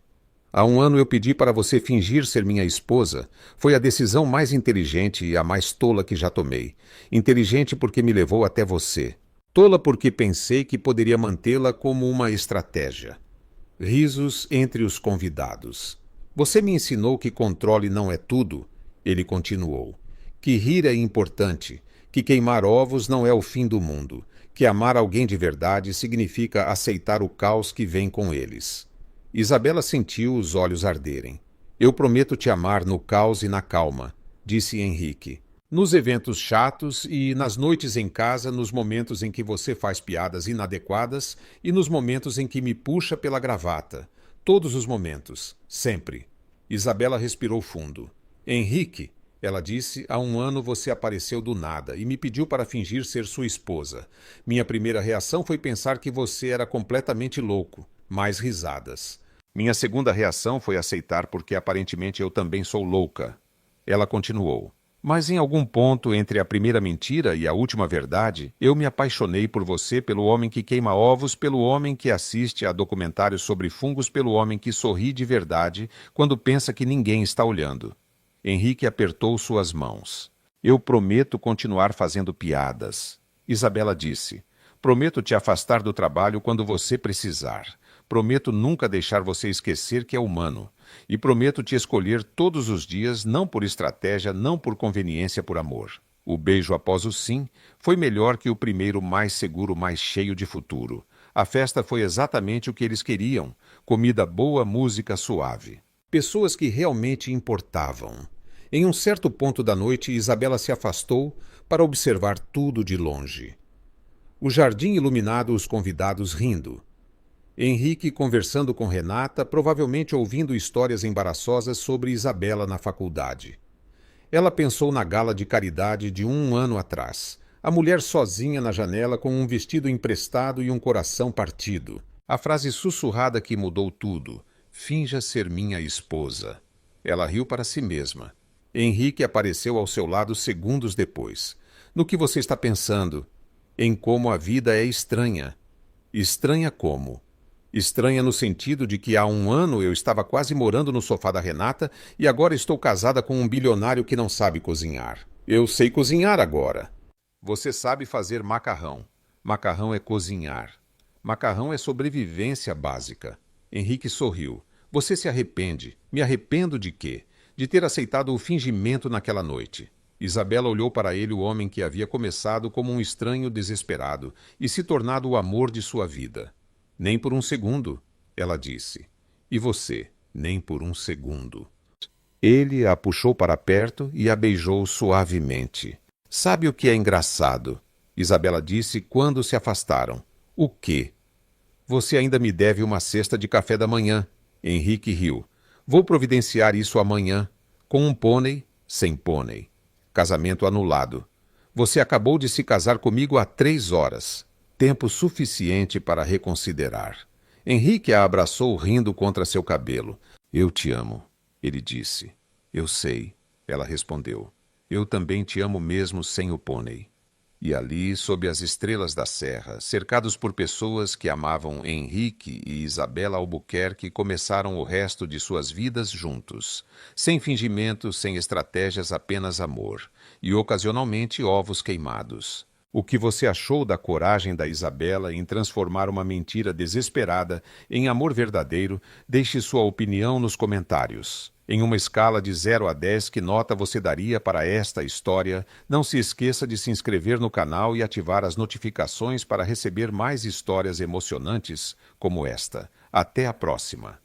Há 1 ano eu pedi para você fingir ser minha esposa. Foi a decisão mais inteligente e a mais tola que já tomei. Inteligente porque me levou até você. Tola porque pensei que poderia mantê-la como uma estratégia. Risos entre os convidados. Você me ensinou que controle não é tudo, ele continuou. Que rir é importante, que queimar ovos não é o fim do mundo, que amar alguém de verdade significa aceitar o caos que vem com eles. Isabela sentiu os olhos arderem. Eu prometo te amar no caos e na calma, disse Henrique. Nos eventos chatos e nas noites em casa, nos momentos em que você faz piadas inadequadas e nos momentos em que me puxa pela gravata. Todos os momentos, sempre. Isabela respirou fundo. Henrique, ela disse, há 1 ano você apareceu do nada e me pediu para fingir ser sua esposa. Minha primeira reação foi pensar que você era completamente louco. Mais risadas. Minha segunda reação foi aceitar porque aparentemente eu também sou louca. Ela continuou. Mas em algum ponto entre a primeira mentira e a última verdade, eu me apaixonei por você, pelo homem que queima ovos, pelo homem que assiste a documentários sobre fungos, pelo homem que sorri de verdade quando pensa que ninguém está olhando. Henrique apertou suas mãos. Eu prometo continuar fazendo piadas. Isabela disse. Prometo te afastar do trabalho quando você precisar. Prometo nunca deixar você esquecer que é humano. E prometo te escolher todos os dias, não por estratégia, não por conveniência, por amor. O beijo após o sim foi melhor que o primeiro, mais seguro, mais cheio de futuro. A festa foi exatamente o que eles queriam. Comida boa, música suave. Pessoas que realmente importavam. Em um certo ponto da noite, Isabela se afastou para observar tudo de longe. O jardim iluminado, os convidados rindo. Henrique conversando com Renata, provavelmente ouvindo histórias embaraçosas sobre Isabela na faculdade. Ela pensou na gala de caridade de 1 ano atrás. A mulher sozinha na janela com um vestido emprestado e um coração partido. A frase sussurrada que mudou tudo. Finja ser minha esposa. Ela riu para si mesma. Henrique apareceu ao seu lado segundos depois. No que você está pensando? Em como a vida é estranha. Estranha como? Estranha no sentido de que há 1 ano eu estava quase morando no sofá da Renata e agora estou casada com um bilionário que não sabe cozinhar. Eu sei cozinhar agora. Você sabe fazer macarrão. Macarrão é cozinhar. Macarrão é sobrevivência básica. Henrique sorriu. Você se arrepende. Me arrependo de quê? De ter aceitado o fingimento naquela noite. Isabela olhou para ele, o homem que havia começado como um estranho desesperado e se tornado o amor de sua vida. Nem por 1 segundo, ela disse. E você, nem por 1 segundo. Ele a puxou para perto e a beijou suavemente. Sabe o que é engraçado? Isabela disse quando se afastaram. O quê? Você ainda me deve uma cesta de café da manhã. Henrique riu. Vou providenciar isso amanhã. Com um pônei, sem pônei. Casamento anulado. Você acabou de se casar comigo há 3 horas. Tempo suficiente para reconsiderar. Henrique a abraçou rindo contra seu cabelo. Eu te amo, ele disse. Eu sei, ela respondeu. Eu também te amo mesmo sem o pônei. E ali, sob as estrelas da serra, cercados por pessoas que amavam Henrique e Isabela Albuquerque, começaram o resto de suas vidas juntos. Sem fingimento, sem estratégias, apenas amor. E ocasionalmente ovos queimados. O que você achou da coragem da Isabela em transformar uma mentira desesperada em amor verdadeiro? Deixe sua opinião nos comentários. Em uma escala de 0 a 10, que nota você daria para esta história? Não se esqueça de se inscrever no canal e ativar as notificações para receber mais histórias emocionantes como esta. Até a próxima!